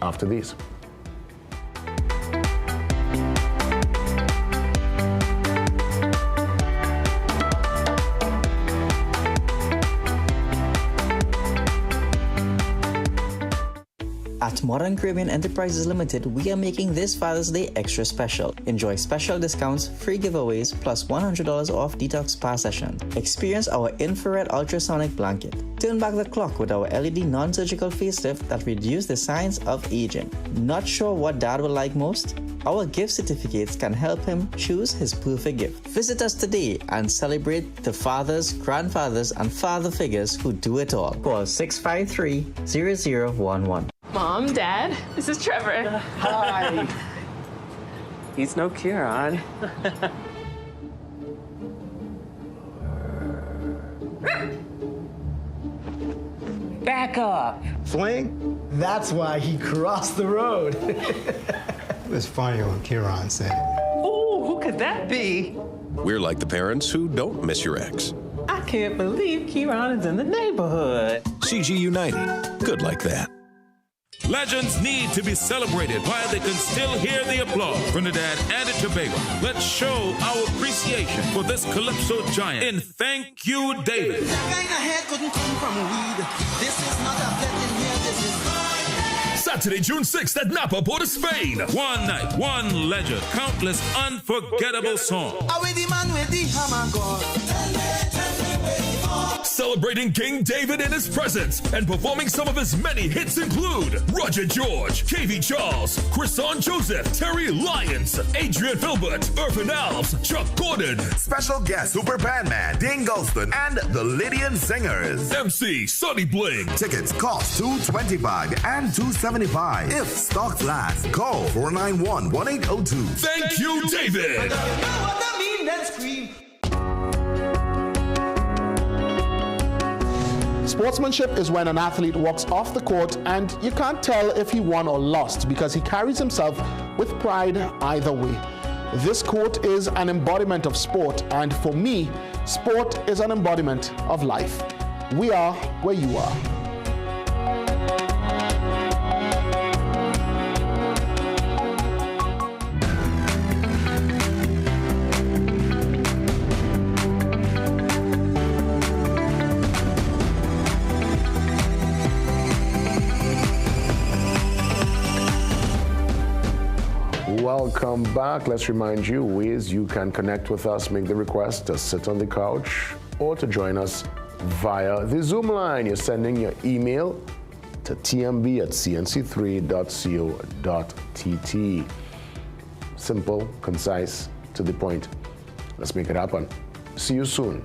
S5: after these.
S8: At Modern Caribbean Enterprises Limited, we are making this Father's Day extra special. Enjoy special discounts, free giveaways, plus $100 off detox spa session. Experience our infrared ultrasonic blanket. Turn back the clock with our LED non-surgical facelift that reduces the signs of aging. Not sure what dad will like most? Our gift certificates can help him choose his perfect gift. Visit us today and celebrate the fathers, grandfathers, and father figures who do it all. Call 653-0011.
S11: Mom, Dad, this is Trevor.
S23: Hi. He's no Kieran.
S24: Back up.
S25: Fling? That's why he crossed the road.
S26: It was funny when Kieran said it.
S24: Oh, who could that be?
S27: We're like the parents who don't miss your ex.
S24: I can't believe Kieran is in the neighborhood.
S27: CG United. Good like that.
S13: Legends need to be celebrated while they can still hear the applause. Trinidad and Tobago. Let's show our appreciation for this Calypso giant in Thank You, David. Saturday, June 6th at Napa, Port of Spain. One night, one legend, countless unforgettable songs. Celebrating King David in his presence and performing some of his many hits include Roger George, KV Charles, Chrison Joseph, Terry Lyons, Adrian Filbert, Irvin Alves, Chuck Gordon.
S14: Special guest Super Bandman, Dane Gulston, and the Lydian Singers.
S13: MC Sonny Bling.
S14: Tickets cost $225 and $275. If stocks last, call 491-1802.
S13: Thank you, David.
S5: Sportsmanship is when an athlete walks off the court and you can't tell if he won or lost because he carries himself with pride either way. This quote is an embodiment of sport, and for me, sport is an embodiment of life. We are where you are. Welcome back. Let's remind you ways you can connect with us, make the request to sit on the couch or to join us via the Zoom line. You're sending your email to tmb@cnc3.co.tt. Simple, concise, to the point. Let's make it happen. See you soon.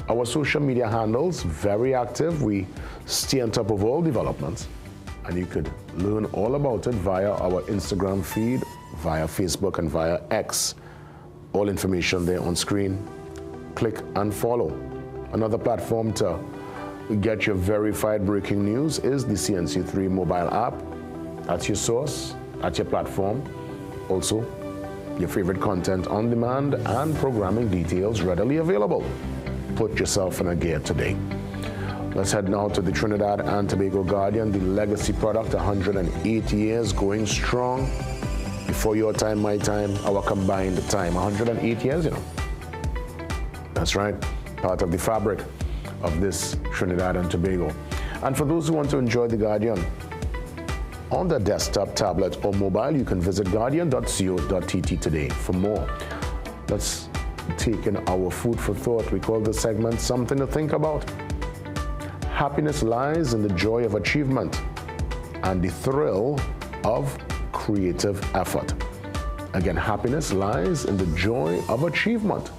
S5: Our social media handles, very active. We stay on top of all developments. And you could learn all about it via our Instagram feed, via Facebook and via X. All information there on screen. Click and follow. Another platform to get your verified breaking news is the CNC3 mobile app. That's your source, that's your platform. Also, your favorite content on demand and programming details readily available. Put yourself in a gear today. Let's head now to the Trinidad and Tobago Guardian, the legacy product, 108 years, going strong. Before your time, my time, our combined time. 108 years, you know. That's right, part of the fabric of this Trinidad and Tobago. And for those who want to enjoy the Guardian on the desktop, tablet, or mobile, you can visit guardian.co.tt today for more. Let's take in our food for thought. We call this segment Something to Think About. Happiness lies in the joy of achievement and the thrill of creative effort. Again, happiness lies in the joy of achievement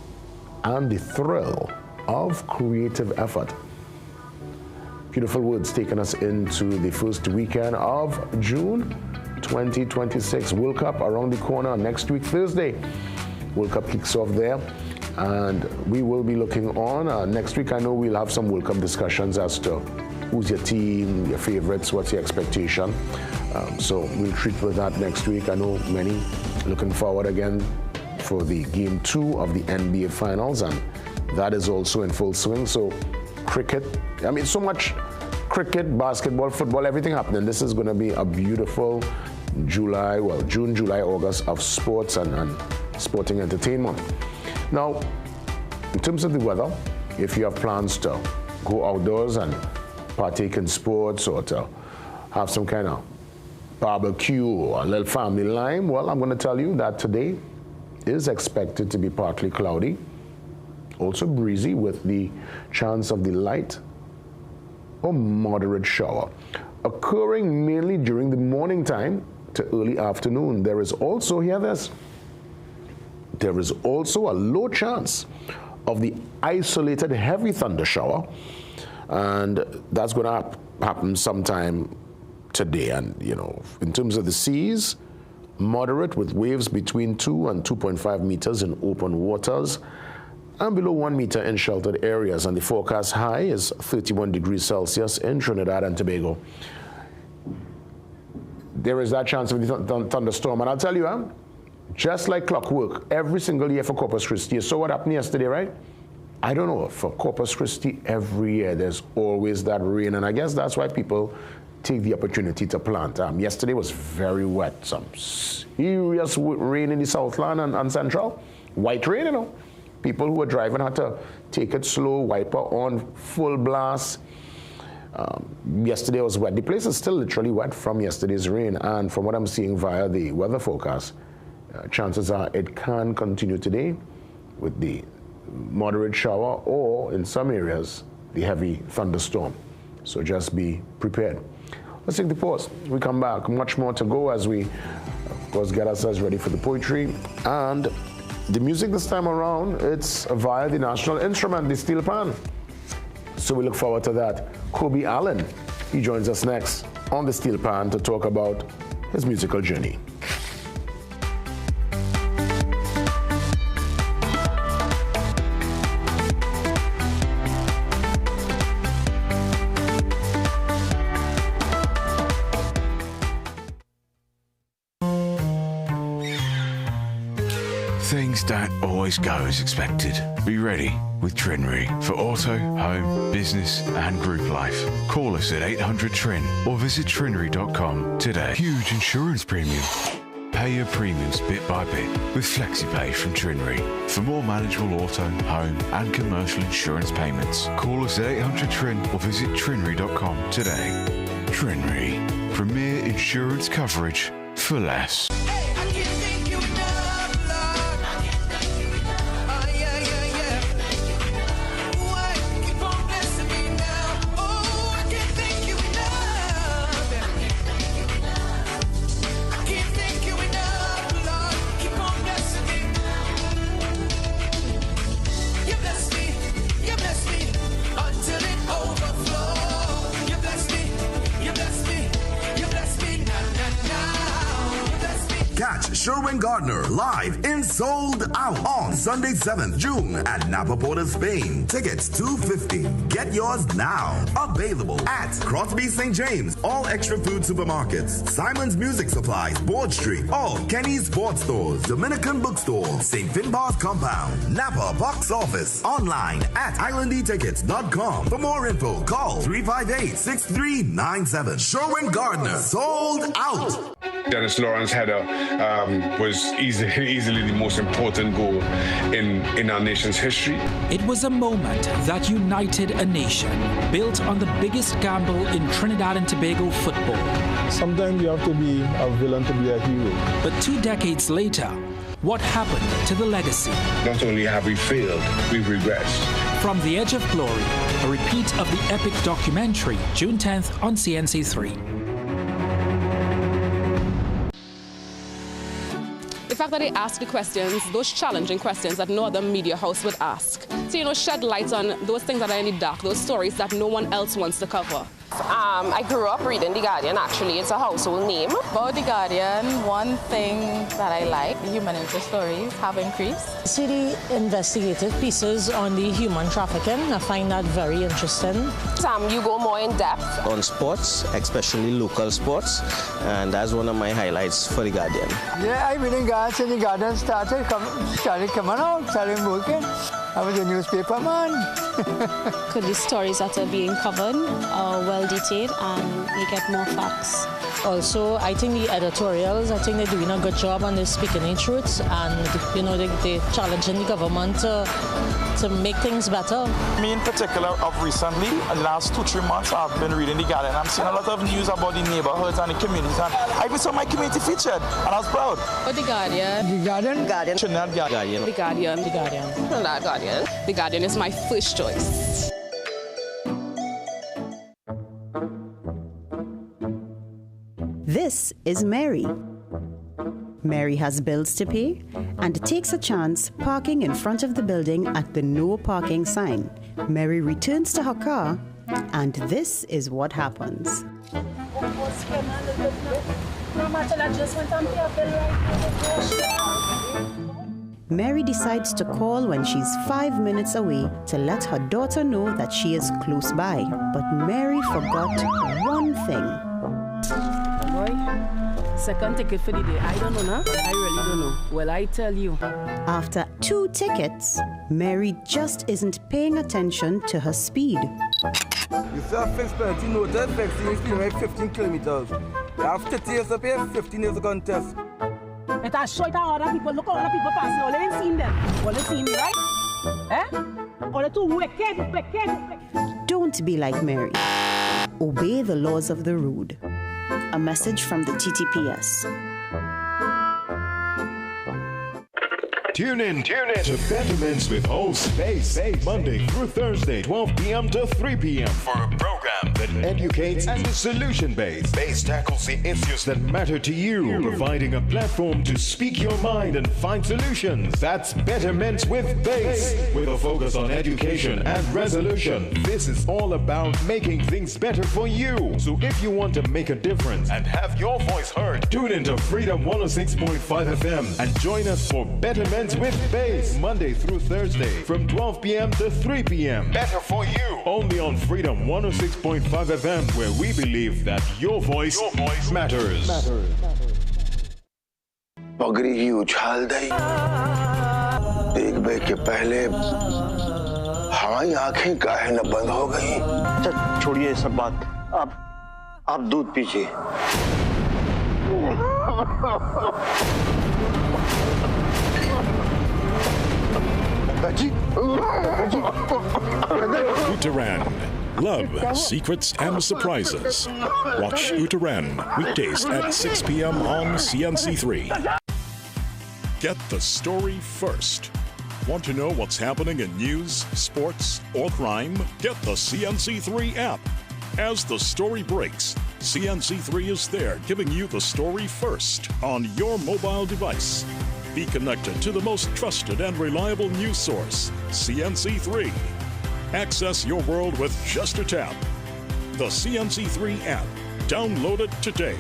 S5: and the thrill of creative effort. Beautiful words taking us into the first weekend of June 2026. World Cup around the corner next week, Thursday. World Cup kicks off there. And we will be looking on. Next week, I know we'll have some World Cup discussions as to who's your team, your favorites, what's your expectation. So we'll treat with that next week. I know many looking forward again for the Game 2 of the NBA Finals, and that is also in full swing. So cricket, I mean, so much cricket, basketball, football, everything happening. This is going to be a beautiful June, July, August of sports and sporting entertainment. Now, in terms of the weather, if you have plans to go outdoors and partake in sports or to have some kind of barbecue or a little family lime, well, I'm going to tell you that today is expected to be partly cloudy, also breezy with the chance of the light or moderate shower, occurring mainly during the morning time to early afternoon. There is also, hear this, there is also a low chance of the isolated heavy thunder shower, and that's going to happen sometime today. And, you know, in terms of the seas, moderate with waves between 2 and 2.5 meters in open waters and below 1 meter in sheltered areas. And the forecast high is 31 degrees Celsius in Trinidad and Tobago. There is that chance of the thunderstorm. And I'll tell you, just like clockwork, every single year for Corpus Christi. You saw what happened yesterday, right? I don't know, for Corpus Christi, every year there's always that rain. And I guess that's why people take the opportunity to plant. Yesterday was very wet. Some serious rain in the Southland and Central. White rain, you know. People who were driving had to take it slow, wiper on, full blast. Yesterday was wet. The place is still literally wet from yesterday's rain. And from what I'm seeing via the weather forecast, chances are it can continue today with the moderate shower or, in some areas, the heavy thunderstorm. So just be prepared. Let's take the pause. We come back. Much more to go as we, of course, get ourselves ready for the poetry. And the music this time around, it's via the national instrument, the steel pan. So we look forward to that. Kobe Allen, he joins us next on the steel pan to talk about his musical journey.
S12: Things don't always go as expected. Be ready with Trinry for auto, home, business and group life. Call us at 800-TRIN or visit trinry.com today. Huge insurance premium. Pay your premiums bit by bit with FlexiPay from Trinry. For more manageable auto, home and commercial insurance payments, call us at 800-TRIN or visit trinry.com today. Trinry. Premier insurance coverage for less.
S14: Catch Sherwin Gardner live in Sold Out on Sunday, 7th June at Napa Porter, Spain. Tickets $250. Get yours now. Available at Crosby St. James, all extra food supermarkets, Simon's Music Supplies, Board Street, all Kenny's Sports Stores, Dominican Bookstore, St. Finbar's Compound, Napa Box Office, online at islandetickets.com. For more info, call 358-6397. Sherwin Gardner, Sold Out.
S6: Dennis Lawrence header was easily the most important goal in our nation's history.
S15: It was a moment that united a nation, built on the biggest gamble in Trinidad and Tobago football.
S16: Sometimes you have to be a villain to be a hero.
S15: But 2 decades later, what happened to the legacy?
S6: Not only have we failed, we've regressed.
S15: From the Edge of Glory, a repeat of the epic documentary, June 10th on CNC3.
S11: The fact that they ask the questions, those challenging questions that no other media house would ask. So, shed light on those things that are in the dark, those stories that no one else wants to cover.
S17: I grew up reading The Guardian, actually. It's a household name.
S18: About The Guardian, one thing that I like, the human interest stories have increased.
S19: See the investigative pieces on the human trafficking. I find that very interesting.
S17: You go more in depth.
S20: On sports, especially local sports, and that's one of my highlights for The Guardian.
S25: Yeah, I've been in Ghana since The Guardian started coming out, started working. I was a newspaper man.
S28: The stories that are being covered are well detailed and you get more facts.
S19: Also, I think the editorials, I think they're doing a good job and they're speaking the truth and, they're challenging the government to make things better. Me in particular, of recently, the last 2-3 months, I've been reading The Guardian. I'm seeing a lot of news about the neighborhoods and the communities. And I even saw my community featured, and I was proud.
S11: Oh, The Guardian.
S25: The Guardian?
S19: Guardian.
S20: Trinidad Guardian.
S11: The Guardian.
S19: The Guardian.
S11: Trinidad Guardian. The Guardian is my first choice.
S29: This is Mary. Mary has bills to pay and takes a chance parking in front of the building at the no parking sign. Mary returns to her car and this is what happens. Mary decides to call when she's 5 minutes away to let her daughter know that she is close by. But Mary forgot one thing.
S30: Second ticket for the day. I don't know, no? I really don't know. Well, I tell you.
S29: After 2 tickets, Mary just isn't paying attention to her speed.
S25: You see a fixed penalty notice, fixing speed by 15 kilometers. You have 30 years to pay, 15 years to contest.
S30: It has short other people. Look at other people passing. All they ain't seen them. All they seen me, right? All they too wicked.
S29: Don't be like Mary. Obey the laws of the road. A message from the TTPS.
S31: Tune in to Betterments with host Space, Monday through Thursday, 12 p.m. to 3 p.m. for a program that educates and is solution-based. Base tackles the issues that matter to you, providing a platform to speak your mind and find solutions. That's Betterments with Base, with a focus on education and resolution. This is all about making things better for you. So if you want to make a difference and have your voice heard, tune into Freedom 106.5 FM and join us for Betterments with Base, Monday through Thursday from 12 p.m. to 3 p.m. Better for you. Only on Freedom 106.5 FM, where we believe that your voice matters.
S32: पगड़ी ही उछाल दी एक bag के पहले हमारी आंखें काहे न बंद हो गई। छोड़िए सब बात, आप दूध पीजिए।
S10: Uteran. Love, secrets, and surprises. Watch Uteran weekdays at 6 p.m. on CNC3. Get the story first. Want to know what's happening in news, sports, or crime? Get the CNC3 app. As the story breaks, CNC3 is there giving you the story first on your mobile device. Be connected to the most trusted and reliable news source, CNC3. Access your world with just a tap. The CNC3 app. Download it today.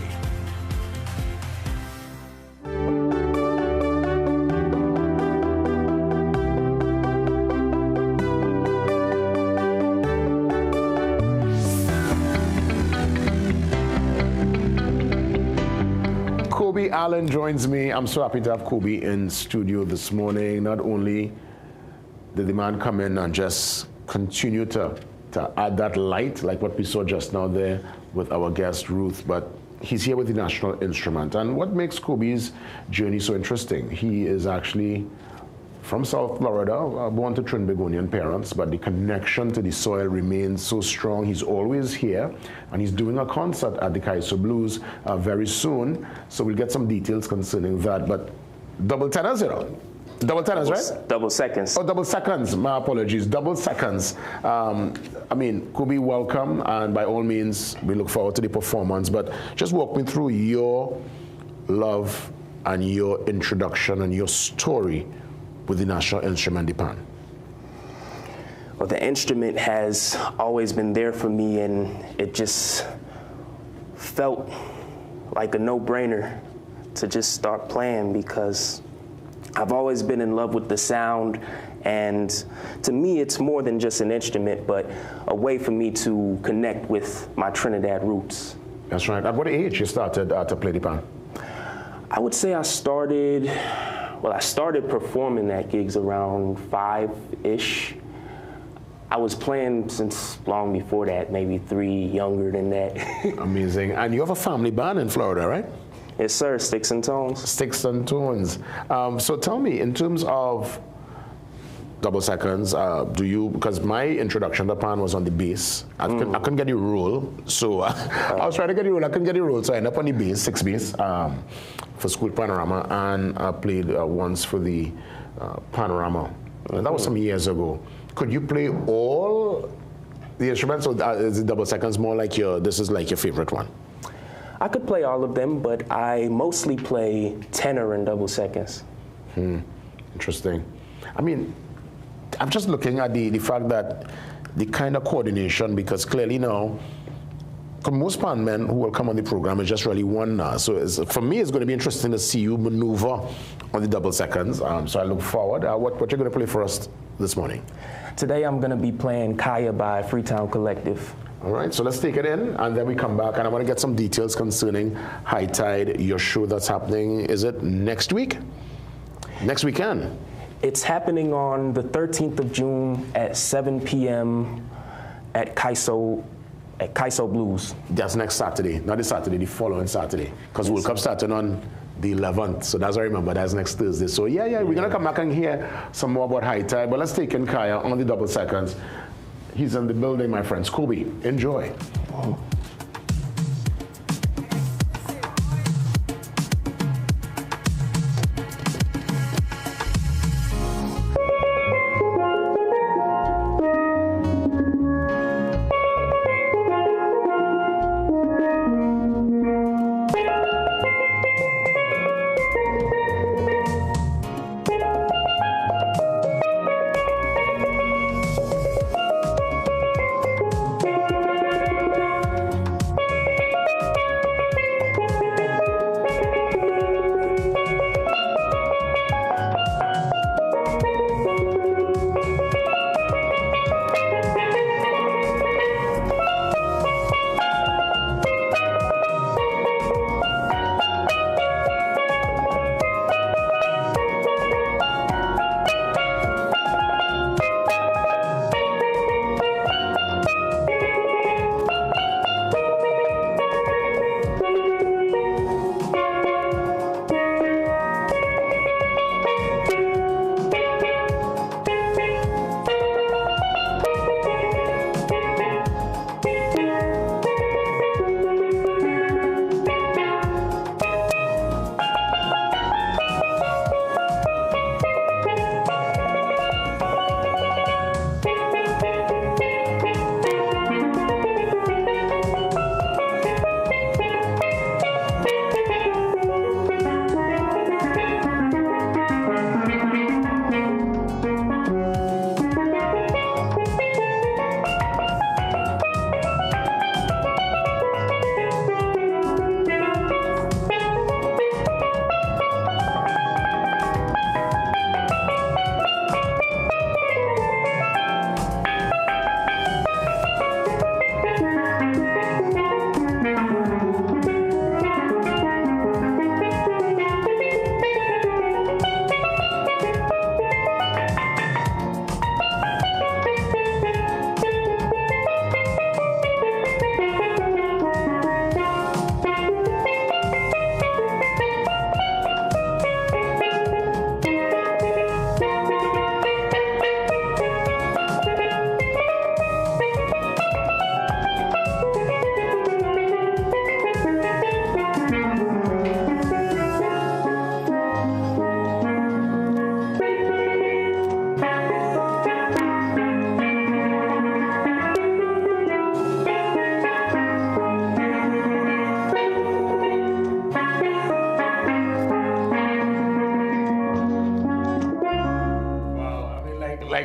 S5: Allen joins me. I'm so happy to have Kobe in studio this morning. Not only did the man come in and just continue to add that light, like what we saw just now there with our guest Ruth, but he's here with the National Instrument. And what makes Kobe's journey so interesting, he is actually from South Florida, born to Trinbagonian parents, but the connection to the soil remains so strong. He's always here, and he's doing a concert at the Kaiso Blues very soon. So we'll get some details concerning that. But double tenors, you know? Double tenors, right?
S1: Double seconds.
S5: Oh, double seconds. My apologies. Double seconds. I mean, Kobe, welcome, and by all means, we look forward to the performance. But just walk me through your love and your introduction and your story with the National Instrument, the pan.
S1: Well, the instrument has always been there for me, and it just felt like a no-brainer to just start playing because I've always been in love with the sound, and to me it's more than just an instrument, but a way for me to connect with my Trinidad roots.
S5: That's right. At what age you started to play the pan?
S1: I would say I started performing at gigs around 5-ish. I was playing since long before that, maybe 3 younger than that.
S5: Amazing. And you have a family band in Florida, right?
S1: Yes, sir. Sticks and Tones.
S5: Sticks and Tones. So tell me, in terms of double seconds, because my introduction to pan was on the bass. I couldn't get the roll, so I was trying to get the roll. I couldn't get the roll, so I ended up on the bass, 6 bass, for School Panorama, and I played once for the Panorama. That was some years ago. Could you play all the instruments, or is the double seconds more like this is like your favorite one?
S1: I could play all of them, but I mostly play tenor and double seconds.
S5: Interesting. I mean, I'm just looking at the fact that the kind of coordination, because clearly now, for most pan men who will come on the program, it's just really one now. So for me, it's going to be interesting to see you maneuver on the double seconds. So I look forward. What you're going to play for us this morning?
S1: Today I'm going to be playing Kaya by Freetown Collective.
S5: All right, so let's take it in, and then we come back, and I want to get some details concerning High Tide, your show that's happening. Is it next week? Next weekend?
S1: It's happening on the 13th of June at 7 p.m. at Kaiso Blues.
S5: That's next Saturday, not this Saturday, the following Saturday, because World Cup starting on the 11th, so that's what I remember, that's next Thursday. So yeah, we're going to come back and hear some more about High Tide, but let's take in Kaya on the double seconds. He's in the building, my friends. Kobe, enjoy.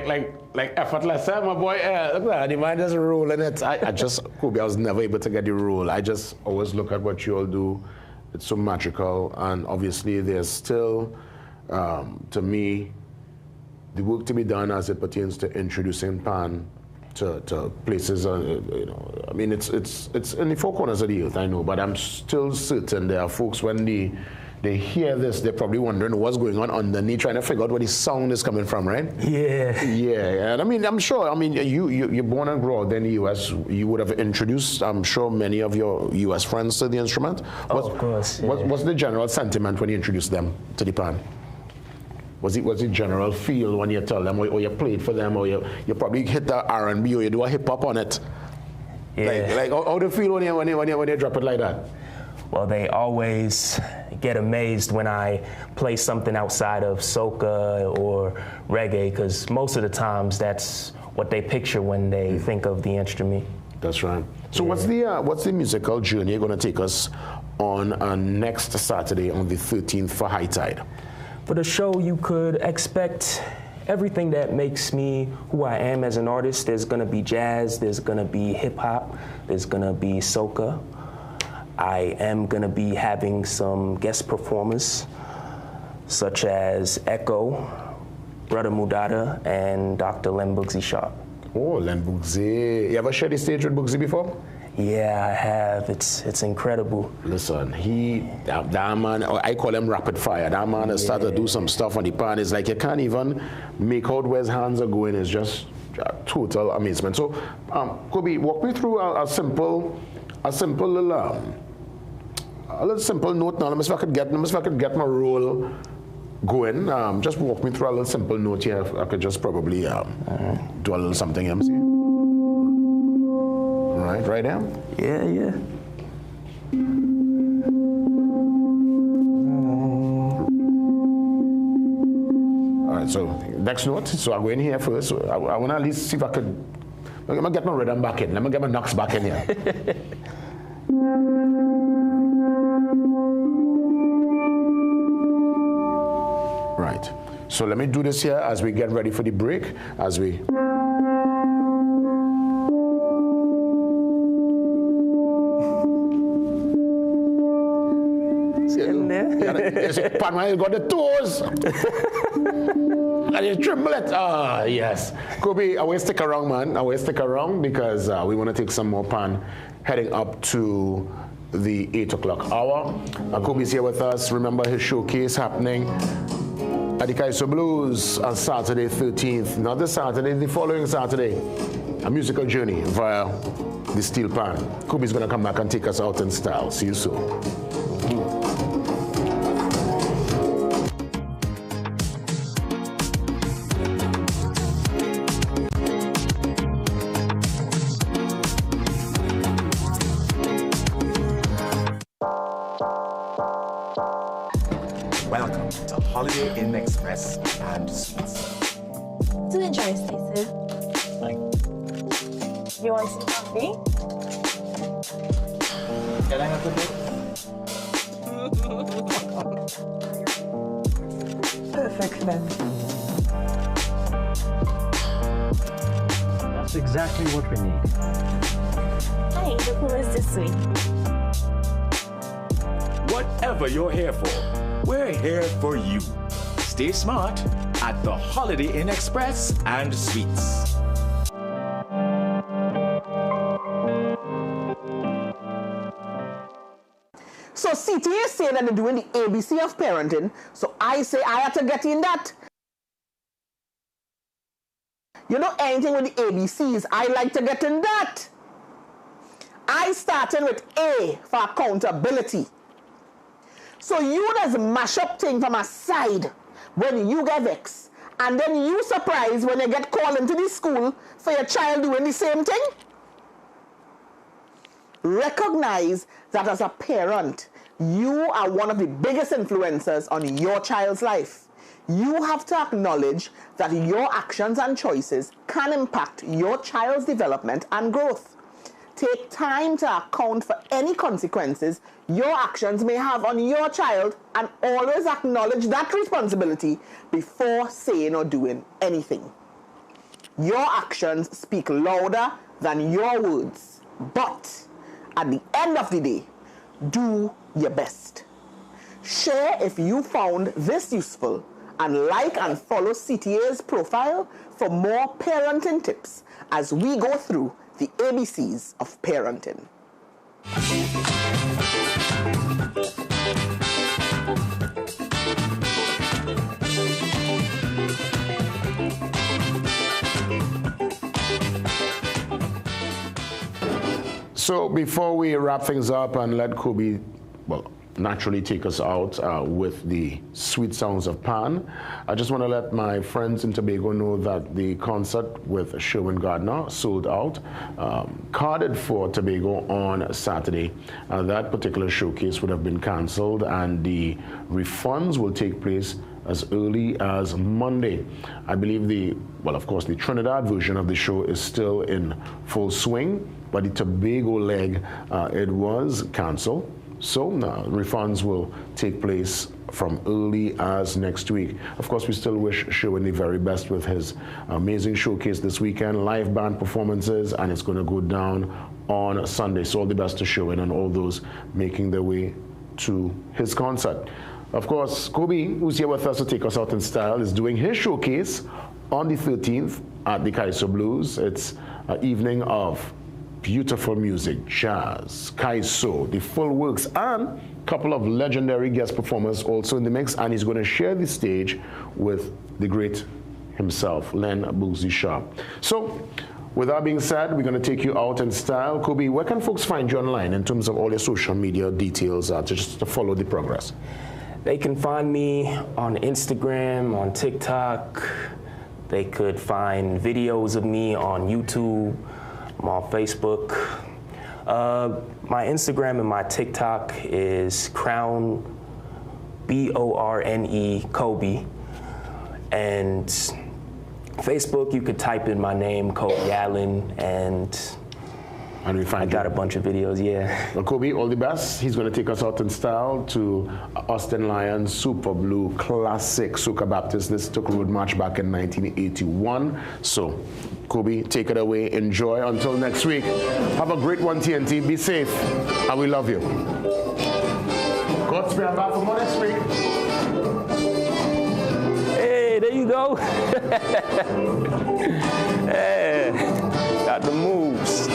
S5: effortless. My boy, look at that, the man just rolling it. I was never able to get the roll. I just always look at what you all do. It's so magical, and obviously there's still, to me, the work to be done as it pertains to introducing pan to places. You know, I mean, it's in the four corners of the earth, I know, but I'm still certain there are folks when they hear this, they're probably wondering what's going on underneath, trying to figure out where the sound is coming from, right?
S1: Yeah.
S5: Yeah, and I mean, I'm sure, you're born and grew up in the U.S., you would have introduced, I'm sure, many of your U.S. friends to the instrument.
S1: Of course. Yeah.
S5: What's the general sentiment when you introduce them to the pan? What's the general feel when you tell them, or you play it for them, or you probably hit the R&B, or you do a hip-hop on it?
S1: Yeah.
S5: Like how do you feel when you drop it like that?
S1: Well, they always get amazed when I play something outside of soca or reggae, because most of the times that's what they picture when they think of the instrument.
S5: That's right. So what's the musical journey you're going to take us on next Saturday on the 13th for High Tide?
S1: For the show, you could expect everything that makes me who I am as an artist. There's going to be jazz, there's going to be hip-hop, there's going to be soca. I am going to be having some guest performers, such as Echo, Brother Mudada, and Dr. Len Bugsy Sharp.
S5: Oh, Len Bugsy. You ever shared the stage with Bugsy before?
S1: Yeah, I have. It's incredible.
S5: Listen, that man, I call him rapid fire. That man has started to do some stuff on the pan. It's like you can't even make out where his hands are going. It's just total amazement. So, Kobe, walk me through a simple simple note now. Let me see if I could get my roll going. Just walk me through a little simple note here. I could just probably do a little something, MC. Right there?
S1: Yeah.
S5: All right, so next note. So I go in here first. So I want to at least see if I could. Let me get my rhythm back in. Let me get my knocks back in here. Right. So let me do this here as we get ready for the break. As we. Pan, you got the toes. And you tremble it. Ah, yes. Kobe, I will stick around, man. I will stick around because we want to take some more pan heading up to the 8 o'clock hour. Kobe's here with us. Remember his showcase happening at the Kaiso Blues on Saturday 13th. Not this Saturday, the following Saturday. A musical journey via the steel pan. Kobe's going to come back and take us out in style. See you soon.
S2: Welcome to Holiday Inn Express and Suites.
S3: Do enjoy, Stacey. You want some coffee?
S2: Can I have the book?
S3: Perfect then.
S4: That's exactly what we need.
S3: Hi, the pool is this way.
S2: Whatever you're here for, we're here for you. Stay smart at the Holiday Inn Express and Suites.
S7: So CTA say that they're doing the ABC of parenting, so I say I have to get in that. You know, anything with the ABCs, I like to get in that. I started with A for accountability. So you just mash up thing from a side when you get vexed, and then you surprised when you get called into the school for your child doing the same thing. Recognize that as a parent, you are one of the biggest influencers on your child's life. You have to acknowledge that your actions and choices can impact your child's development and growth. Take time to account for any consequences your actions may have on your child, and always acknowledge that responsibility before saying or doing anything. Your actions speak louder than your words. But at the end of the day, do your best. Share if you found this useful, and like and follow CTA's profile for more parenting tips as we go through the ABCs of parenting.
S5: So before we wrap things up and let Kobe, well, naturally take us out with the sweet sounds of Pan, I just want to let my friends in Tobago know that the concert with Sherwin Gardner sold out, carded for Tobago on Saturday. That particular showcase would have been cancelled, and the refunds will take place as early as Monday. I believe of course, the Trinidad version of the show is still in full swing, but the Tobago leg, it was cancelled. So refunds will take place from early as next week. Of course, we still wish Sherwin the very best with his amazing showcase this weekend, live band performances, and it's going to go down on Sunday. So all the best to Sherwin and all those making their way to his concert. Of course, Kobe, who's here with us to take us out in style, is doing his showcase on the 13th at the Kaiso Blues. It's an evening of beautiful music, jazz, Kaiso, the full works, and a couple of legendary guest performers also in the mix, and he's going to share the stage with the great himself, Len Boozy Sharp. So, with that being said, we're going to take you out in style. Kobe, where can folks find you online in terms of all your social media details just to follow the progress?
S1: They can find me on Instagram, on TikTok. They could find videos of me on YouTube. I'm on Facebook. My Instagram and my TikTok is Crown, B-O-R-N-E, Kobe. And Facebook, you could type in my name, Kobe Allen, and we find got a bunch of videos, yeah.
S5: Well, Kobe, all the best. He's going to take us out in style to Austin Lions Super Blue Classic Soca Baptist. This took road march back in 1981. So, Kobe, take it away. Enjoy. Until next week. Have a great one, TNT. Be safe. And we love you. Godspeed. I'm back for more next week.
S1: Hey, there you go. Hey, got the moves.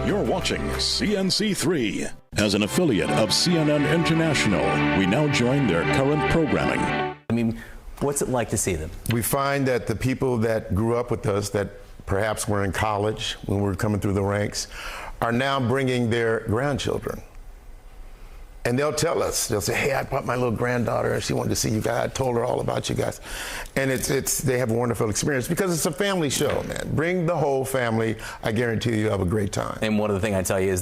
S10: You're watching CNC3. As an affiliate of CNN International, we now join their current programming.
S4: I mean, what's it like to see them?
S8: We find that the people that grew up with us, that perhaps were in college when we were coming through the ranks, are now bringing their grandchildren. And they'll tell us, they'll say, hey, I brought my little granddaughter and she wanted to see you guys. I told her all about you guys. And they have a wonderful experience because it's a family show, man. Bring the whole family. I guarantee you have a great time.
S4: And one of the things I tell you is